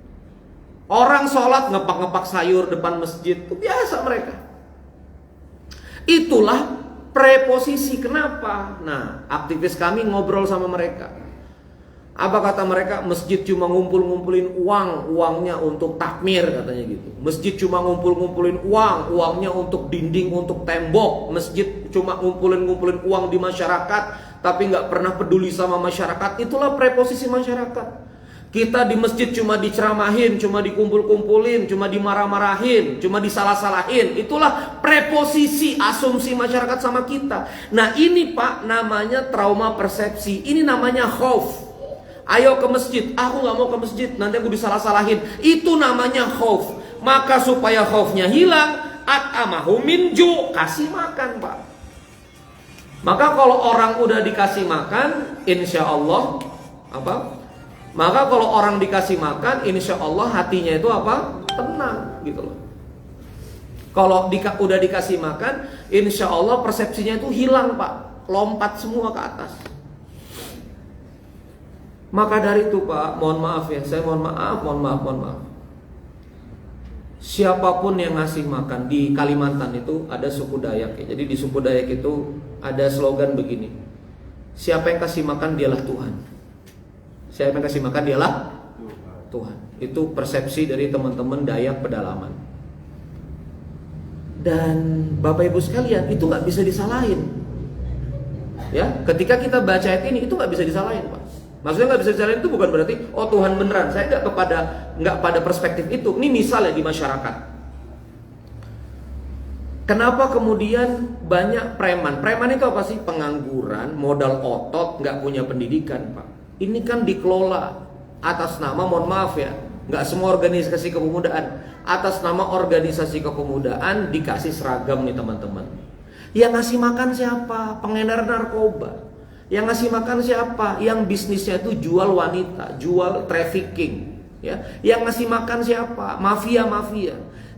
Orang sholat ngepak-ngepak sayur depan masjid, itu biasa mereka. Itulah preposisi. Kenapa? Nah, aktivis kami ngobrol sama mereka. Apa kata mereka? Masjid cuma ngumpul-ngumpulin uang, uangnya untuk takmir katanya gitu. Masjid cuma ngumpul-ngumpulin uang, uangnya untuk dinding, untuk tembok. Masjid cuma ngumpulin uang di masyarakat, tapi nggak pernah peduli sama masyarakat. Itulah preposisi masyarakat. Kita di masjid cuma diceramahin, cuma dikumpul-kumpulin, cuma dimarah-marahin, cuma disalah-salahin. Itulah preposisi asumsi masyarakat sama kita. Nah ini Pak namanya trauma persepsi. Ini namanya khauf. Ayo ke masjid, aku gak mau ke masjid, nanti aku disalah-salahin. Itu namanya khauf. Maka supaya khaufnya hilang, at'amahu min ju', kasih makan Pak. Maka kalau orang udah dikasih makan, insya Allah apa? Maka kalau orang dikasih makan, insya Allah hatinya itu apa? Tenang gitu loh. Kalau udah dikasih makan, insya Allah persepsinya itu hilang Pak, lompat semua ke atas. Maka dari itu Pak, mohon maaf ya, saya mohon maaf. Siapapun yang ngasih makan di Kalimantan itu ada suku Dayak ya. Jadi di suku Dayak itu ada slogan begini. Siapa yang kasih makan dialah Tuhan. Siapa yang kasih makan dialah Tuhan. Itu persepsi dari teman-teman Dayak pedalaman. Dan Bapak Ibu sekalian, itu nggak bisa disalahin. Ya, ketika kita baca ayat ini itu nggak bisa disalahin Pak. Maksudnya nggak bisa disalahin itu bukan berarti oh Tuhan beneran. Saya nggak pada perspektif itu. Ini misalnya di masyarakat. Kenapa kemudian banyak preman? Preman itu apa sih? Pengangguran, modal otot, nggak punya pendidikan Pak. Ini kan dikelola atas nama, mohon maaf ya, nggak semua organisasi kepemudaan. Atas nama organisasi kepemudaan dikasih seragam nih teman-teman. Yang ngasih makan siapa? Pengedar narkoba. Yang ngasih makan siapa? Yang bisnisnya itu jual wanita, jual trafficking, ya. Yang ngasih makan siapa? Mafia.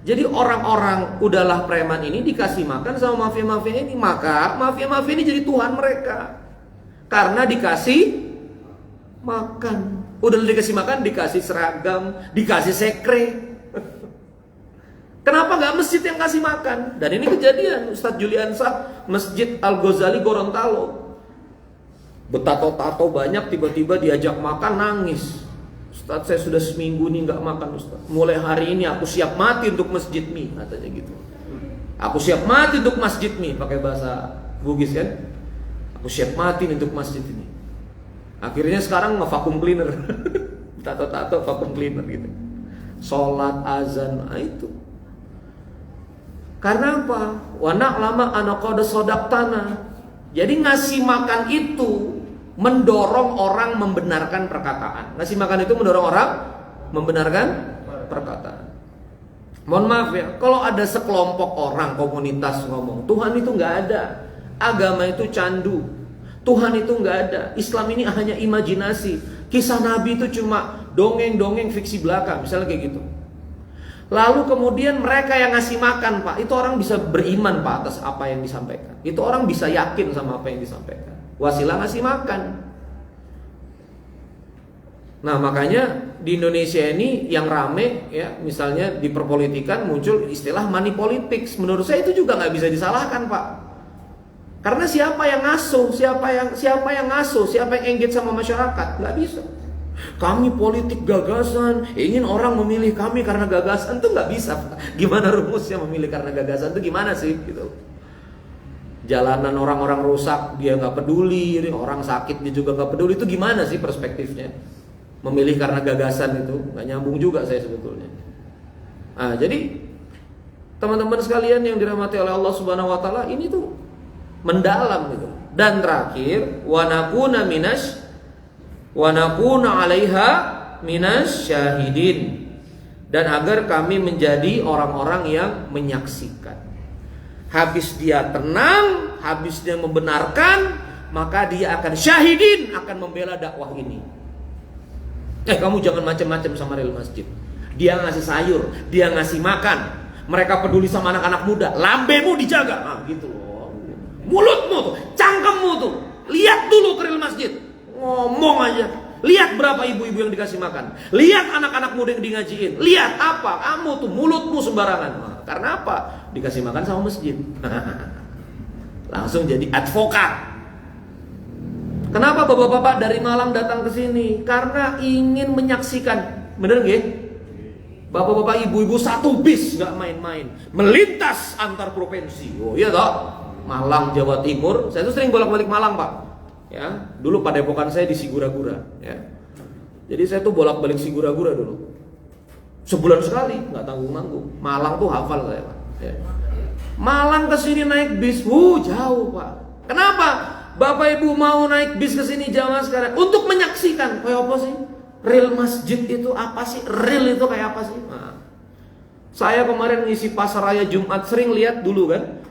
Jadi orang-orang udahlah preman ini dikasih makan sama mafia-mafia ini, maka mafia-mafia ini jadi Tuhan mereka. Karena dikasih makan. Udah dikasih makan, dikasih seragam, dikasih sekre. Kenapa nggak masjid yang kasih makan? Dan ini kejadian Ustadz Juliansah, Masjid Al-Ghazali Gorontalo. Betato-tato banyak, tiba-tiba diajak makan nangis. Ustadz, saya sudah seminggu nih nggak makan Ustadz. Mulai hari ini aku siap mati untuk masjid mi, katanya gitu. Aku siap mati untuk masjid mi, pakai bahasa Bugis kan? Aku siap mati untuk masjid ini. Akhirnya sekarang nge-vacuum cleaner. Tato-tato vacuum cleaner gitu. Sholat azan, itu. Karena apa? Wanak lama anakoda sodak tanah. Jadi ngasih makan itu mendorong orang membenarkan perkataan. Ngasih makan itu mendorong orang membenarkan perkataan. Mohon maaf ya, kalau ada sekelompok orang komunitas ngomong Tuhan itu nggak ada, agama itu candu, Tuhan itu nggak ada, Islam ini hanya imajinasi, kisah Nabi itu cuma dongeng-dongeng fiksi belaka, misalnya kayak gitu. Lalu kemudian mereka yang ngasih makan Pak, itu orang bisa beriman Pak atas apa yang disampaikan. Itu orang bisa yakin sama apa yang disampaikan. Wasilah ngasih makan. Nah makanya di Indonesia ini yang rame ya, misalnya di perpolitikan muncul istilah money politics. Menurut saya itu juga nggak bisa disalahkan Pak. Karena siapa yang ngasuh, siapa yang engage sama masyarakat, nggak bisa. Kami politik gagasan, ingin orang memilih kami karena gagasan. Itu nggak bisa. Gimana rumusnya memilih karena gagasan itu gimana sih? Gitu. Jalanan orang-orang rusak, dia nggak peduli. Orang sakit dia juga nggak peduli. Itu gimana sih perspektifnya? Memilih karena gagasan itu nggak nyambung juga saya sebetulnya. Nah, jadi teman-teman sekalian yang dirahmati oleh Allah Subhanahu Wa Taala, ini tuh mendalam gitu. Dan terakhir, wa nakuna 'alaiha minas syahidin, dan agar kami menjadi orang-orang yang menyaksikan. Habis dia tenang, habis dia membenarkan, maka dia akan syahidin, akan membela dakwah ini. Kamu jangan macam-macam sama real masjid. Dia ngasih sayur, dia ngasih makan, mereka peduli sama anak-anak muda, lambemu dijaga. Nah, gitu loh. Mulutmu tuh, cangkemmu tuh, lihat dulu ke real masjid. Ngomong aja. Lihat berapa ibu-ibu yang dikasih makan. Lihat anak-anak muda yang di ngajiin. Lihat apa? Kamu tuh mulutmu sembarangan. Nah, karena apa? Dikasih makan sama masjid. Langsung jadi advokat. Kenapa bapak-bapak dari Malang datang ke sini? Karena ingin menyaksikan. Bener nggih? Bapak-bapak, ibu-ibu satu bis, nggak main-main, melintas antar provinsi. Oh iya toh, Malang, Jawa Timur. Saya tuh sering bolak-balik Malang, Pak. Ya, dulu padepokan saya di Sigura-gura. Ya, jadi saya tuh bolak-balik Sigura-gura dulu. Sebulan sekali, nggak tanggung-tanggung. Malang tuh hafal saya, Pak. Ya. Malang ke sini naik bis, jauh, Pak. Kenapa? Bapak Ibu mau naik bis ke sini jamaah sekarang untuk menyaksikan kayak apa sih? Real masjid itu apa sih? Real itu kayak apa sih? Nah, saya kemarin ngisi pasar raya Jumat, sering lihat dulu kan,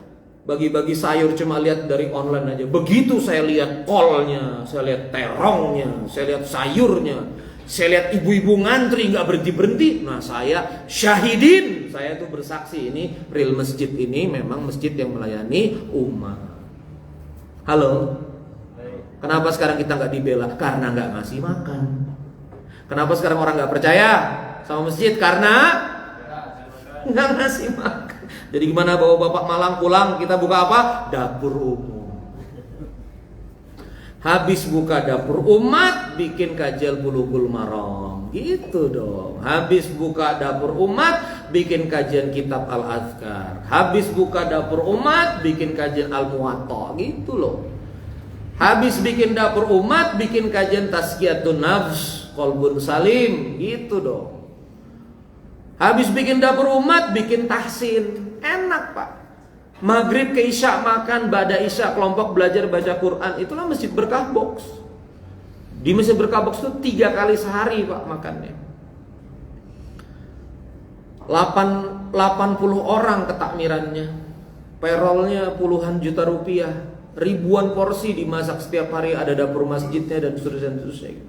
bagi-bagi sayur cuma lihat dari online aja. Begitu saya lihat kolnya, saya lihat terongnya, saya lihat sayurnya, saya lihat ibu-ibu ngantri nggak berhenti-berhenti. Nah, saya syahidin, saya tuh bersaksi ini real masjid ini memang masjid yang melayani umat. Halo, kenapa sekarang kita nggak dibela? Karena nggak ngasih makan. Kenapa sekarang orang nggak percaya sama masjid? Karena nggak ngasih makan. Jadi gimana bapak-bapak Malang pulang, kita buka apa? Dapur umum. Habis buka dapur umat, bikin kajian Bulughul Maram. Gitu dong. Habis buka dapur umat, bikin kajian kitab Al-Azkar. Habis buka dapur umat, bikin kajian Al-Muwatta. Gitu loh. Habis bikin dapur umat, bikin kajian Tazkiyatun Nafs, Qalbun Salim. Gitu dong. Habis bikin dapur umat, bikin tahsin. Enak, Pak. Maghrib ke Isya makan, Ba'da Isya kelompok belajar baca Quran. Itulah Masjid Berkah Box. Di Masjid Berkah Box itu 3 kali sehari, Pak, makannya. 80 orang ketakmirannya. Payrollnya puluhan juta rupiah. Ribuan porsi dimasak setiap hari, ada dapur masjidnya dan seterusnya.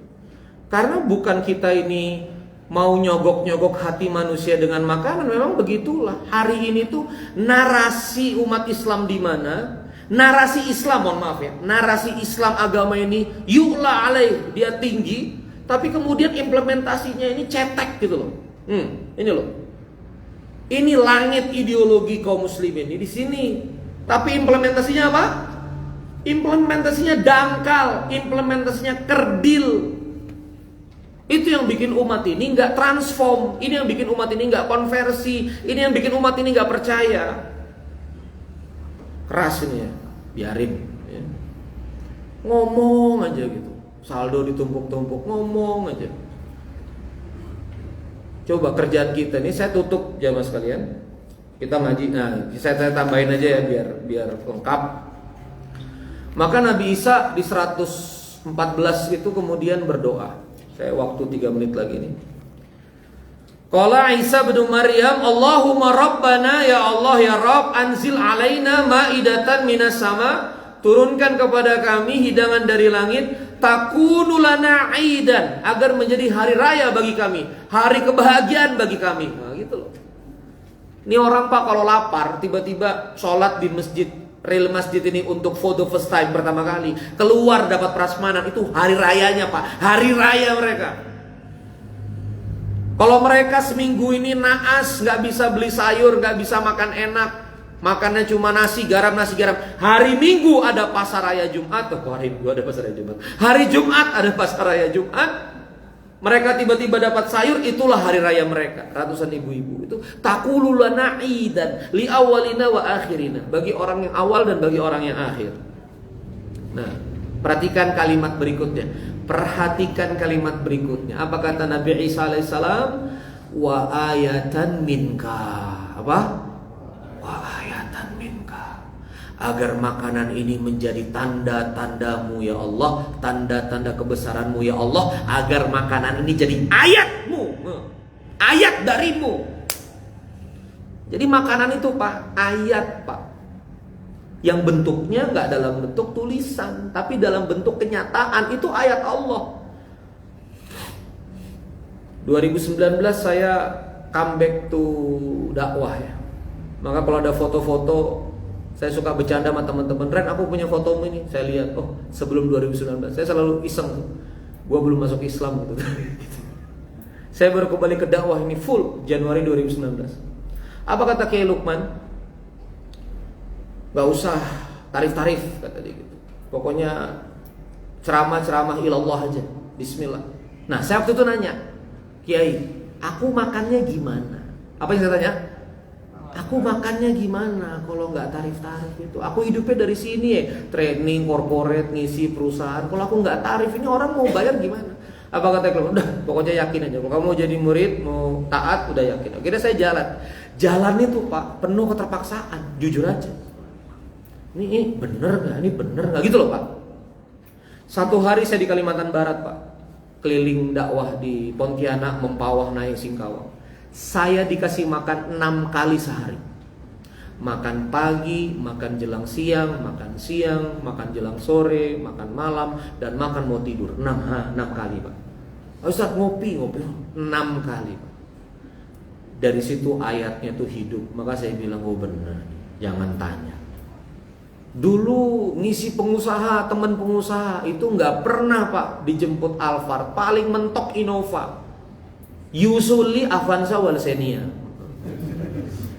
Karena bukan kita ini mau nyogok-nyogok hati manusia dengan makanan, memang begitulah. Hari ini tuh narasi umat Islam di mana? Narasi Islam, mohon maaf ya. Narasi Islam agama ini yu'la alaih, dia tinggi, tapi kemudian implementasinya ini cetek gitu loh. Ini loh. Ini langit ideologi kaum muslimin ini di sini. Tapi implementasinya apa? Implementasinya dangkal, implementasinya kerdil. Itu yang bikin umat ini nggak transform. Ini yang bikin umat ini nggak konversi. Ini yang bikin umat ini nggak percaya. Keras ini ya, biarin ya. Ngomong aja gitu. Saldo ditumpuk-tumpuk, ngomong aja. Coba kerjaan kita ini, saya tutup jamaah sekalian. Kita ngaji, nah saya tambahin aja ya biar lengkap. Maka Nabi Isa di 114 itu kemudian berdoa. Saya waktu 3 menit lagi nih. Qala Isa bin Maryam, Allahumma Rabbana, ya Allah ya Rabb, anzil alaina ma'idatan minas sama, turunkan kepada kami hidangan dari langit, takunu lana aidan, agar menjadi hari raya bagi kami, hari kebahagiaan bagi kami. Nah, gitu loh. Ini orang, Pak, kalau lapar tiba-tiba sholat di masjid, real masjid ini untuk foto first time pertama kali, keluar dapat prasmanan, itu hari rayanya, Pak. Hari raya mereka. Kalau mereka seminggu ini naas, nggak bisa beli sayur, nggak bisa makan enak, makannya cuma nasi garam. Hari Minggu ada pasar raya Jumat. Hari Minggu ada pasar raya Jumat. Hari Jumat ada pasar raya Jumat. Mereka tiba-tiba dapat sayur, itulah hari raya mereka. Ratusan ibu-ibu itu taqulu lana idan li awalina wa akhirina, bagi orang yang awal dan bagi orang yang akhir. Nah, perhatikan kalimat berikutnya. Perhatikan kalimat berikutnya. Apa kata Nabi Isa alaihissalam? Wa ayatan minka. Apa? Wa ayatan minka. Agar makanan ini menjadi tanda-tandamu ya Allah, tanda-tanda kebesaranmu ya Allah, agar makanan ini jadi ayatmu, ayat darimu. Jadi makanan itu Pak, ayat Pak, yang bentuknya nggak dalam bentuk tulisan, tapi dalam bentuk kenyataan, itu ayat Allah. 2019 saya comeback to dakwah ya. Maka kalau ada foto-foto, saya suka bercanda sama teman-teman, Ren, aku punya fotomu ini. Saya lihat, oh sebelum 2019. Saya selalu iseng, gua belum masuk Islam gitu. Saya baru kembali ke dakwah ini full Januari 2019. Apa kata Kiai Lukman? Gak usah tarif-tarif kata dia gitu. Pokoknya ceramah-ceramah ilallah aja. Bismillah. Nah saya waktu itu nanya, Kiai, aku makannya gimana? Apa yang saya tanya? Aku makannya gimana kalau nggak tarif-tarif itu? Aku hidupnya dari sini ya, training, corporate, ngisi perusahaan. Kalau aku nggak tarif, ini orang mau bayar gimana? Apa kata Kiai? Udah, pokoknya yakin aja. Kalau kamu mau jadi murid, mau taat, udah yakin. Akhirnya saya jalan. Jalan itu Pak, penuh keterpaksaan. Jujur aja. Ini bener nggak? Ini bener nggak? Gitu loh Pak. Satu hari saya di Kalimantan Barat Pak, keliling dakwah di Pontianak, Mempawah, naik Singkawang. Saya dikasih makan 6 kali sehari. Makan pagi, makan jelang siang, makan jelang sore, makan malam, dan makan mau tidur. 6 kali Pak. Ustaz ngopi 6 kali Pak. Dari situ ayatnya tuh hidup. Maka saya bilang, oh benar, jangan tanya. Dulu ngisi pengusaha, teman pengusaha itu nggak pernah Pak dijemput Alphard, paling mentok Innova. Yusuli Avanza wal Xenia.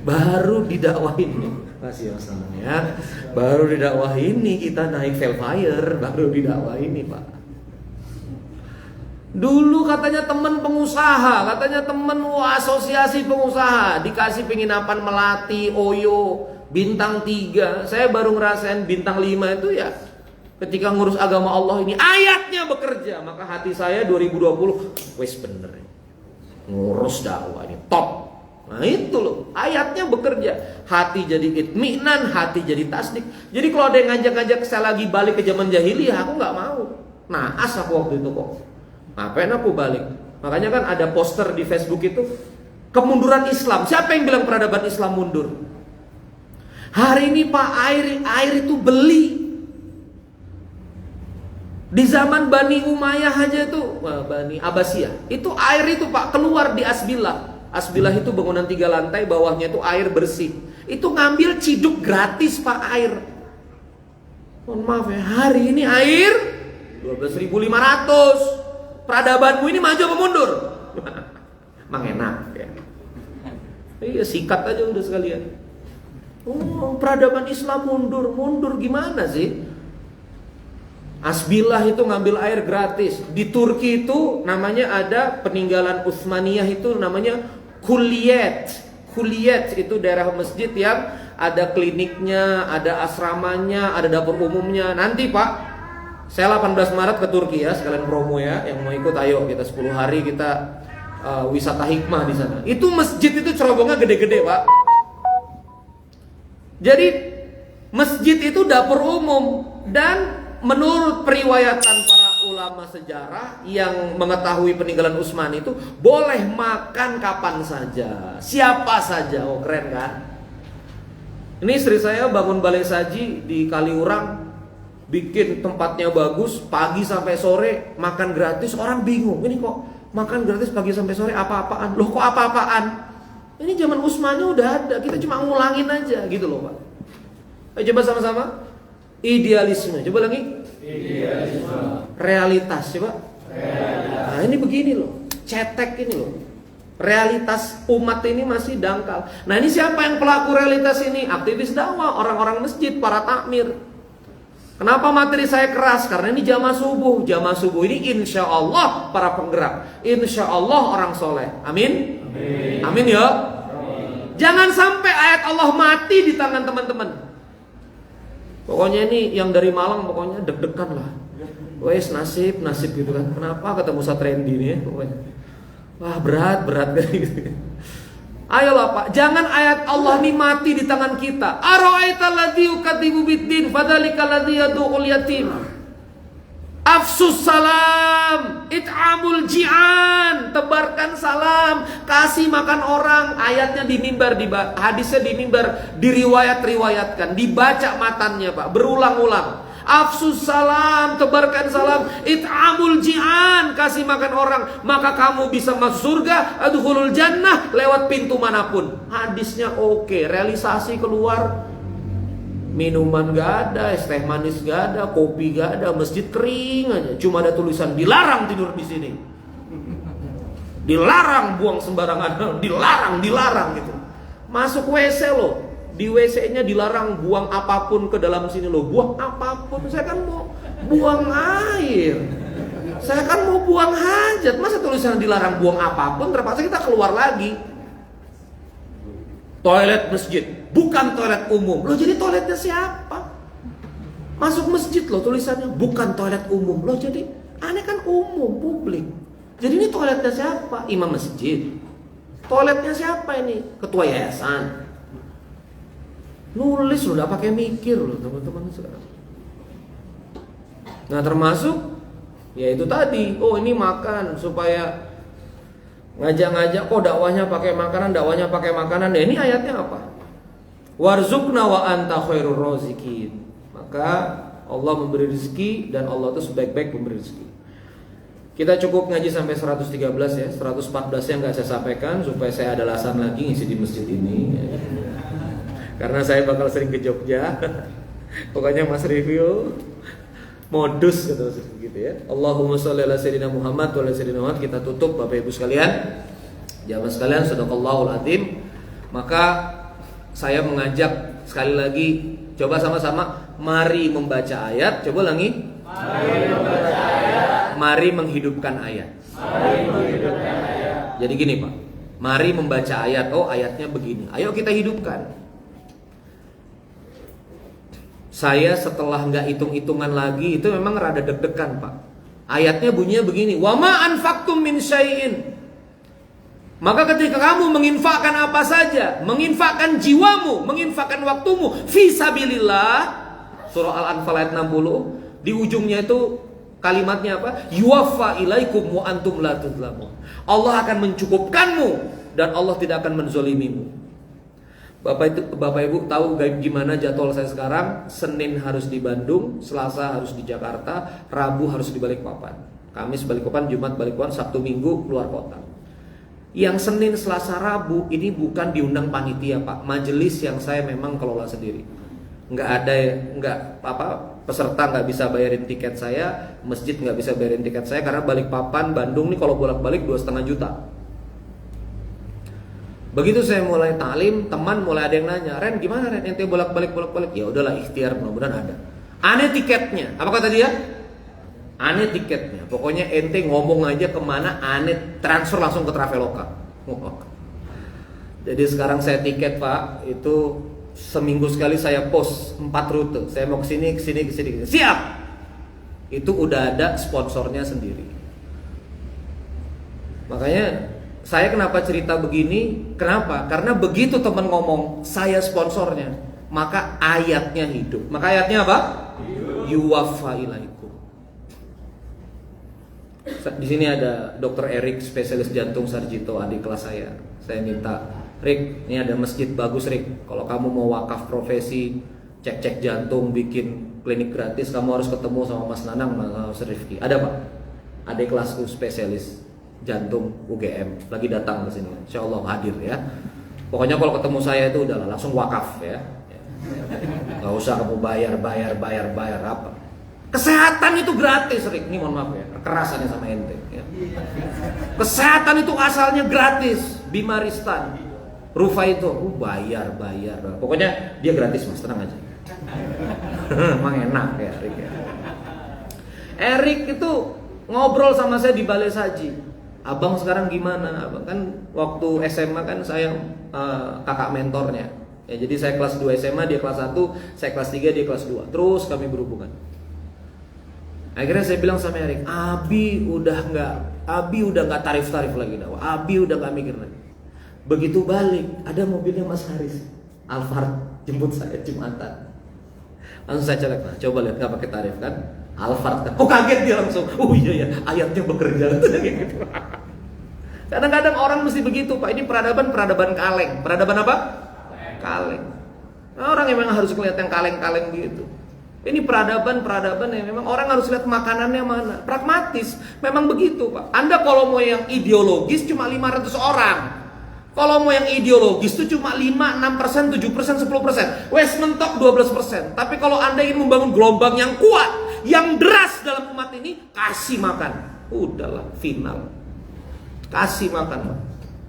Baru didakwahin nih. Masih ya. Baru didakwahin nih kita naik Velfire, baru didakwahin nih Pak. Dulu katanya teman pengusaha, katanya teman asosiasi pengusaha, dikasih penginapan Melati, Oyo, bintang 3. Saya baru ngerasain bintang 5 itu ya ketika ngurus agama Allah ini, ayatnya bekerja. Maka hati saya 2020 wes bener ya, ngurus dakwah ini top. Nah itu loh, ayatnya bekerja. Hati jadi itminan, hati jadi tasdik. Jadi kalau ada yang ngajak-ngajak saya lagi balik ke zaman jahiliyah, aku gak mau. Naas aku waktu itu kok. Ngapain aku balik? Makanya kan ada poster di Facebook itu, kemunduran Islam. Siapa yang bilang peradaban Islam mundur? Hari ini Pak, air itu beli. Di zaman Bani Umayyah aja itu, Bani Abbasiyah, itu air itu Pak keluar di Asbillah. Asbillah itu bangunan 3 lantai, bawahnya itu air bersih. Itu ngambil ciduk gratis Pak air. Mohon maaf ya, hari ini air 12.500. Peradabanmu ini maju apa mundur? Emang enak ya. Iya, sikat aja udah sekalian. Oh, peradaban Islam mundur gimana sih? Asbillah itu ngambil air gratis. Di Turki itu namanya ada peninggalan Utsmaniyah itu namanya Kulliyat. Kulliyat itu daerah masjid yang ada kliniknya, ada asramanya, ada dapur umumnya. Nanti Pak, saya 18 Maret ke Turki ya, sekalian promo ya. Yang mau ikut ayo, kita 10 hari kita wisata hikmah di sana. Itu masjid itu cerobongnya gede-gede Pak. Jadi masjid itu dapur umum, dan menurut periwayatan para ulama sejarah yang mengetahui peninggalan Utsmani itu boleh makan kapan saja, siapa saja. Oh keren kan? Ini istri saya bangun balai saji di Kaliurang, bikin tempatnya bagus, pagi sampai sore makan gratis. Orang bingung, ini kok makan gratis pagi sampai sore apa-apaan? Loh kok apa-apaan? Ini zaman Utsmani udah ada, kita cuma ngulangin aja gitu loh Pak. Ayo coba sama-sama. Idealisme, coba lagi. Idealisme. Realitas, coba. Realitas. Nah ini begini loh, cetek ini loh. Realitas umat ini masih dangkal. Nah ini siapa yang pelaku realitas ini? Aktivis dakwah, orang-orang masjid, para takmir. Kenapa materi saya keras? Karena ini jamaah subuh. Jamaah subuh ini insya Allah para penggerak, insya Allah orang soleh. Amin. Amin ya. Jangan sampai ayat Allah mati di tangan teman-teman. Pokoknya ini yang dari Malang pokoknya deg-degan lah. Wes nasib gitu kan. Kenapa ketemu Satrendi ini ya? Pokoknya. Wah berat gitu. Ayolah Pak, jangan ayat Allah ini mati di tangan kita. Ara'aital ladzi yukadzibu biddin fadzalikal ladzi yad'ul yatim. Afsus salam, it'amul ji'an, tebarkan salam, kasih makan orang. Ayatnya di mimbar, hadisnya di mimbar, diriwayatkan, dibaca matannya Pak, berulang-ulang. Afsus salam, tebarkan salam, it'amul ji'an, kasih makan orang, maka kamu bisa masuk surga, adkhulul jannah, lewat pintu manapun. Hadisnya oke, realisasi keluar, minuman gak ada, es teh manis gak ada, kopi gak ada, masjid kering aja, cuma ada tulisan dilarang tidur di sini, dilarang buang sembarangan, dilarang gitu. Masuk WC loh, di WC-nya dilarang buang apapun ke dalam sini loh, buang apapun. Saya kan mau buang air, saya kan mau buang hajat, masa tulisan dilarang buang apapun, terpaksa kita keluar lagi. Toilet masjid, bukan toilet umum. Loh jadi toiletnya siapa? Masuk masjid loh tulisannya, bukan toilet umum. Loh jadi aneh kan umum, publik. Jadi ini toiletnya siapa? Imam masjid. Toiletnya siapa ini? Ketua yayasan. Nulis loh, gak pakai mikir loh teman-teman sekarang. Nah termasuk ya itu tadi, oh ini makan supaya ngajak-ngajak kok dakwahnya pakai makanan. Nah ini ayatnya apa? Warzuqna wa anta khairur razikin. Maka Allah memberi rezeki dan Allah itu sebaik-baik pemberi rezeki. Kita cukup ngaji sampai 113 ya. 114 yang gak saya sampaikan supaya saya ada alasan lagi ngisi di masjid ini. Karena saya bakal sering ke Jogja. Pokoknya Mas review modus gitu ya. Allahumma sholli ala sayyidina Muhammad wa ala sayyidina Muhammad. Kita tutup Bapak Ibu sekalian. Jamaah sekalian, sadaqallahul azim. Maka saya mengajak sekali lagi, coba sama-sama mari membaca ayat. Coba ulangi. Mari membaca ayat. Mari menghidupkan ayat. Mari menghidupkan ayat. Jadi gini Pak, mari membaca ayat. Oh ayatnya begini. Ayo kita hidupkan. Saya setelah nggak hitung-hitungan lagi itu memang rada deg-degan Pak. Ayatnya bunyinya begini, wa ma anfaqtum min syai'in. Maka ketika kamu menginfakkan apa saja, menginfakkan jiwamu, menginfakkan waktumu fi sabilillah, surah Al-Anfal ayat 60, di ujungnya itu kalimatnya apa? Yuwaffa ilaikum wa antum la tudlamun. Allah akan mencukupkanmu dan Allah tidak akan menzolimimu. Bapak Ibu tahu gimana jadwal saya sekarang? Senin harus di Bandung, Selasa harus di Jakarta, Rabu harus di Balikpapan, Kamis Balikpapan, Jumat Balikpapan, Sabtu Minggu keluar kota. Yang Senin, Selasa, Rabu ini bukan diundang panitia Pak, majelis yang saya memang kelola sendiri. Peserta nggak bisa bayarin tiket saya, masjid nggak bisa bayarin tiket saya karena Balikpapan, Bandung nih kalau bolak-balik 2,5 juta. Begitu saya mulai taklim, teman mulai ada yang nanya, Ren gimana Ren, ente bolak-balik? Ya udahlah ikhtiar, mudah-mudahan ada. Aneh tiketnya, apa kata dia? Aneh tiketnya, pokoknya ente ngomong aja kemana, aneh transfer langsung ke Traveloka. Jadi sekarang saya tiket Pak, itu seminggu sekali saya post 4 rute. Saya mau kesini. Siap. Itu udah ada sponsornya sendiri. Makanya saya kenapa cerita begini? Kenapa? Karena begitu teman ngomong saya sponsornya, maka ayatnya hidup. Maka ayatnya apa? Yuwaffa ilaikum. Di sini ada Dr. Erik, spesialis jantung Sarjito, adik kelas saya. Saya minta, Rik, ini ada masjid bagus Rik. Kalau kamu mau wakaf profesi, cek jantung, bikin klinik gratis, kamu harus ketemu sama Mas Nanang, Mas Rifki. Ada Pak? Adik kelasku spesialis jantung UGM lagi datang ke sini. Insya Allah hadir ya. Pokoknya kalau ketemu saya itu udahlah langsung wakaf ya. Gak usah kamu bayar apa. Kesehatan itu gratis Rik. Ini mohon maaf ya, kekerasannya sama ente ya. Kesehatan itu asalnya gratis. Bimaristan, Rufa itu bayar. Pokoknya dia gratis Mas, tenang aja. Emang enak ya Erik ya. Erik itu ngobrol sama saya di Balai Saji. Abang sekarang gimana? Abang kan waktu SMA kan saya kakak mentornya. Ya, jadi saya kelas 2 SMA, dia kelas 1, saya kelas 3, dia kelas 2. Terus kami berhubungan. Akhirnya saya bilang sama Erik, Abi udah nggak tarif-tarif lagi dakwah. Abi udah nggak mikir lagi. Begitu balik, ada mobilnya Mas Haris, Alphard, jemput saya Jumatan. Langsung saya colek, nah, coba lihat nggak pakai tarif kan? Alphard kan? Oh kaget dia langsung. Oh iya ya, ayatnya bekerja. Gitu. Kadang-kadang orang mesti begitu Pak. Ini peradaban kaleng. Peradaban apa? Kaleng. Nah, orang yang memang harus kelihatan kaleng-kaleng gitu. Ini peradaban yang memang orang harus lihat makanannya mana. Pragmatis, memang begitu Pak. Anda kalau mau yang ideologis cuma 500 orang. Kalau mau yang ideologis itu cuma 5, 6%, 7%, 10%. Wes mentok 12%. Tapi kalau Anda ingin membangun gelombang yang kuat, yang deras dalam umat ini, kasih makan. Udahlah, final. Kasih makan Pak.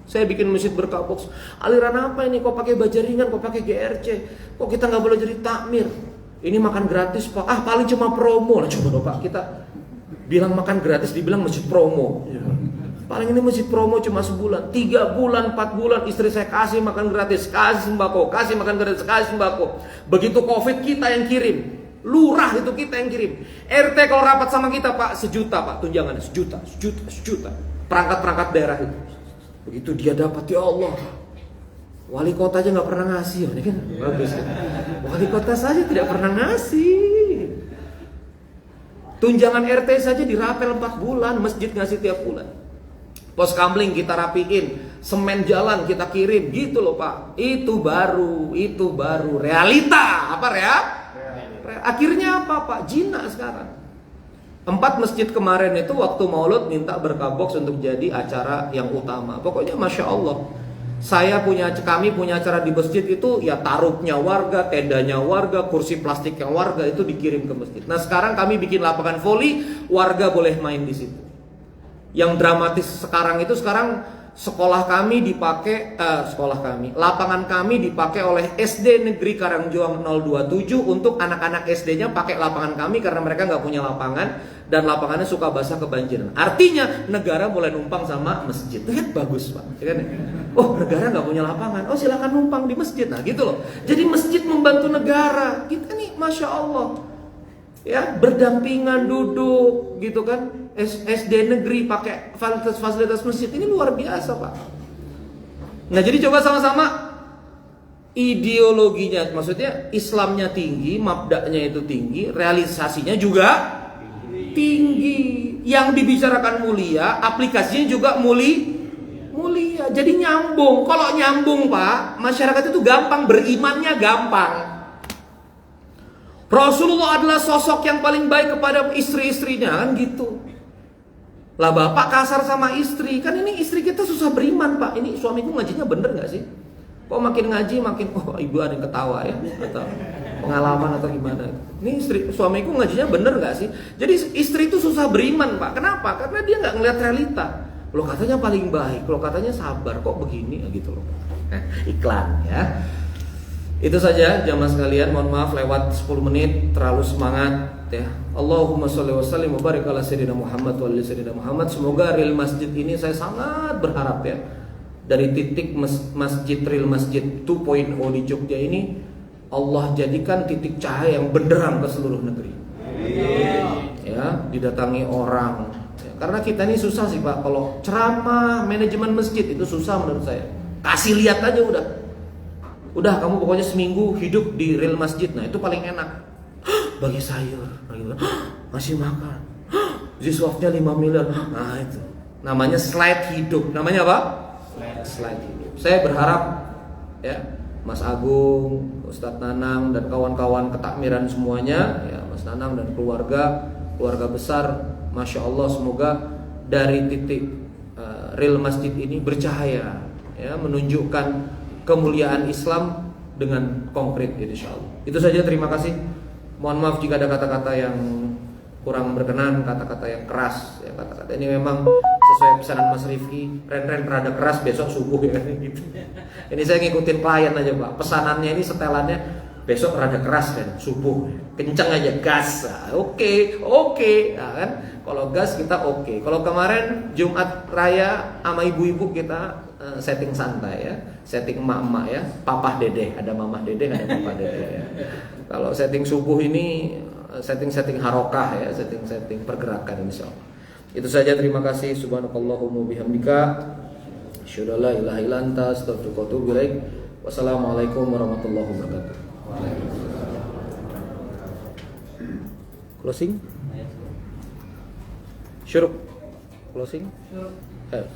Saya bikin masjid berkah box. Aliran apa ini? Kok pakai Bajaringan? Kok pakai GRC? Kok kita nggak boleh jadi takmir? Ini makan gratis Pak. Paling cuma promo. Nah, coba Pak, kita bilang makan gratis, dibilang masjid promo. Paling ini masjid promo cuma sebulan, 3 bulan, 4 bulan istri saya kasih makan gratis, kasih sembako, kasih makan gratis, kasih sembako. Begitu Covid kita yang kirim, lurah itu kita yang kirim. RT kalau rapat sama kita Pak, 1 juta Pak tunjangannya, 1 juta. Perangkat-perangkat daerah itu. Begitu dia dapat, ya Allah, wali kota aja nggak pernah ngasih, ini kan bagus kan? Wali kota saja tidak pernah ngasih. Tunjangan RT saja dirapel 4 bulan, masjid ngasih tiap bulan. Pos kamling kita rapiin, semen jalan kita kirim, gitu loh Pak. Itu baru realita. Apa akhirnya apa Pak? Jinak sekarang. 4 masjid kemarin itu waktu Maulud minta berkah box untuk jadi acara yang utama. Pokoknya Masya Allah. Kami punya acara di masjid itu ya tarupnya warga, tendanya warga, kursi plastiknya warga itu dikirim ke masjid. Nah sekarang kami bikin lapangan voli, warga boleh main di situ. Yang dramatis sekarang lapangan kami dipakai oleh SD Negeri Karangjuang 027 untuk anak-anak SD-nya pakai lapangan kami karena mereka nggak punya lapangan dan lapangannya suka basah kebanjiran. Artinya negara mulai numpang sama masjid. Lihat bagus Pak, ya kan? Oh negara nggak punya lapangan, oh silakan numpang di masjid. Nah gitu loh. Jadi masjid membantu negara. Kita nih Masya Allah, ya berdampingan duduk gitu kan. SD negeri pakai fasilitas masjid ini luar biasa Pak. Nah jadi coba sama-sama ideologinya, maksudnya Islamnya tinggi, mabda'nya itu tinggi, realisasinya juga tinggi. Yang dibicarakan mulia, aplikasinya juga mulia. Jadi nyambung. Kalau nyambung Pak, masyarakat itu gampang, berimannya gampang. Rasulullah adalah sosok yang paling baik kepada istri-istrinya kan gitu. Lah bapak kasar sama istri, kan ini istri kita susah beriman Pak. Ini suamiku ngajinya bener gak sih? Kok makin ngaji makin, oh ibu ada yang ketawa ya, atau pengalaman atau gimana? Ini suamiku ngajinya bener gak sih? Jadi istri itu susah beriman Pak. Kenapa? Karena dia gak ngeliat realita. Lo katanya paling baik, lo katanya sabar, kok begini gitu loh. Iklan ya. Itu saja jamaah sekalian, mohon maaf lewat 10 menit terlalu semangat ya. Allahumma sholli wa sallim wa barik ala sayyidina Muhammad wa ala sayyidina Muhammad. Semoga real masjid ini saya sangat berharap ya, dari titik masjid real masjid 2.0 di Jogja ini Allah jadikan titik cahaya yang benderang ke seluruh negeri. Ya, didatangi orang. Ya, karena kita ini susah sih Pak, kalau ceramah manajemen masjid itu susah menurut saya. Kasih lihat aja udah kamu pokoknya seminggu hidup di real masjid, nah itu paling enak. Bagi sayur, masih makan, ziswafnya 5 miliar, nah itu namanya slide hidup. Namanya apa? Slide hidup. Saya berharap ya Mas Agung, Ustadz Nanang dan kawan-kawan ketakmiran semuanya, ya Mas Nanang dan keluarga besar, Masya Allah, semoga dari titik real masjid ini bercahaya, ya menunjukkan kemuliaan Islam dengan konkret, insya Allah. Itu saja, terima kasih. Mohon maaf jika ada kata-kata yang kurang berkenan, kata-kata yang keras. Ya, kata-kata ini memang sesuai pesanan Mas Rifki. Ren rada keras besok subuh ya gitu. Ini saya ngikutin klien aja Pak. Pesanannya ini setelannya besok rada keras kan subuh, kencang aja gas. Oke, nah, kan kalau gas kita oke. Kalau kemarin Jumat Raya sama ibu-ibu kita setting santai ya, setting emak-emak ya, papah dedeh, ada mamah dedeh, ada papa dedeh ya. Kalau setting subuh ini setting harokah ya, setting pergerakan insyaallah. Itu saja, terima kasih. Subhanakallahumma bihamdika asyhadu an la ilaha illa anta astaghfiruka wa atubu ilaik. Wassalamualaikum warahmatullahi wabarakatuh. Closing? Syuruk. Closing? Ayo.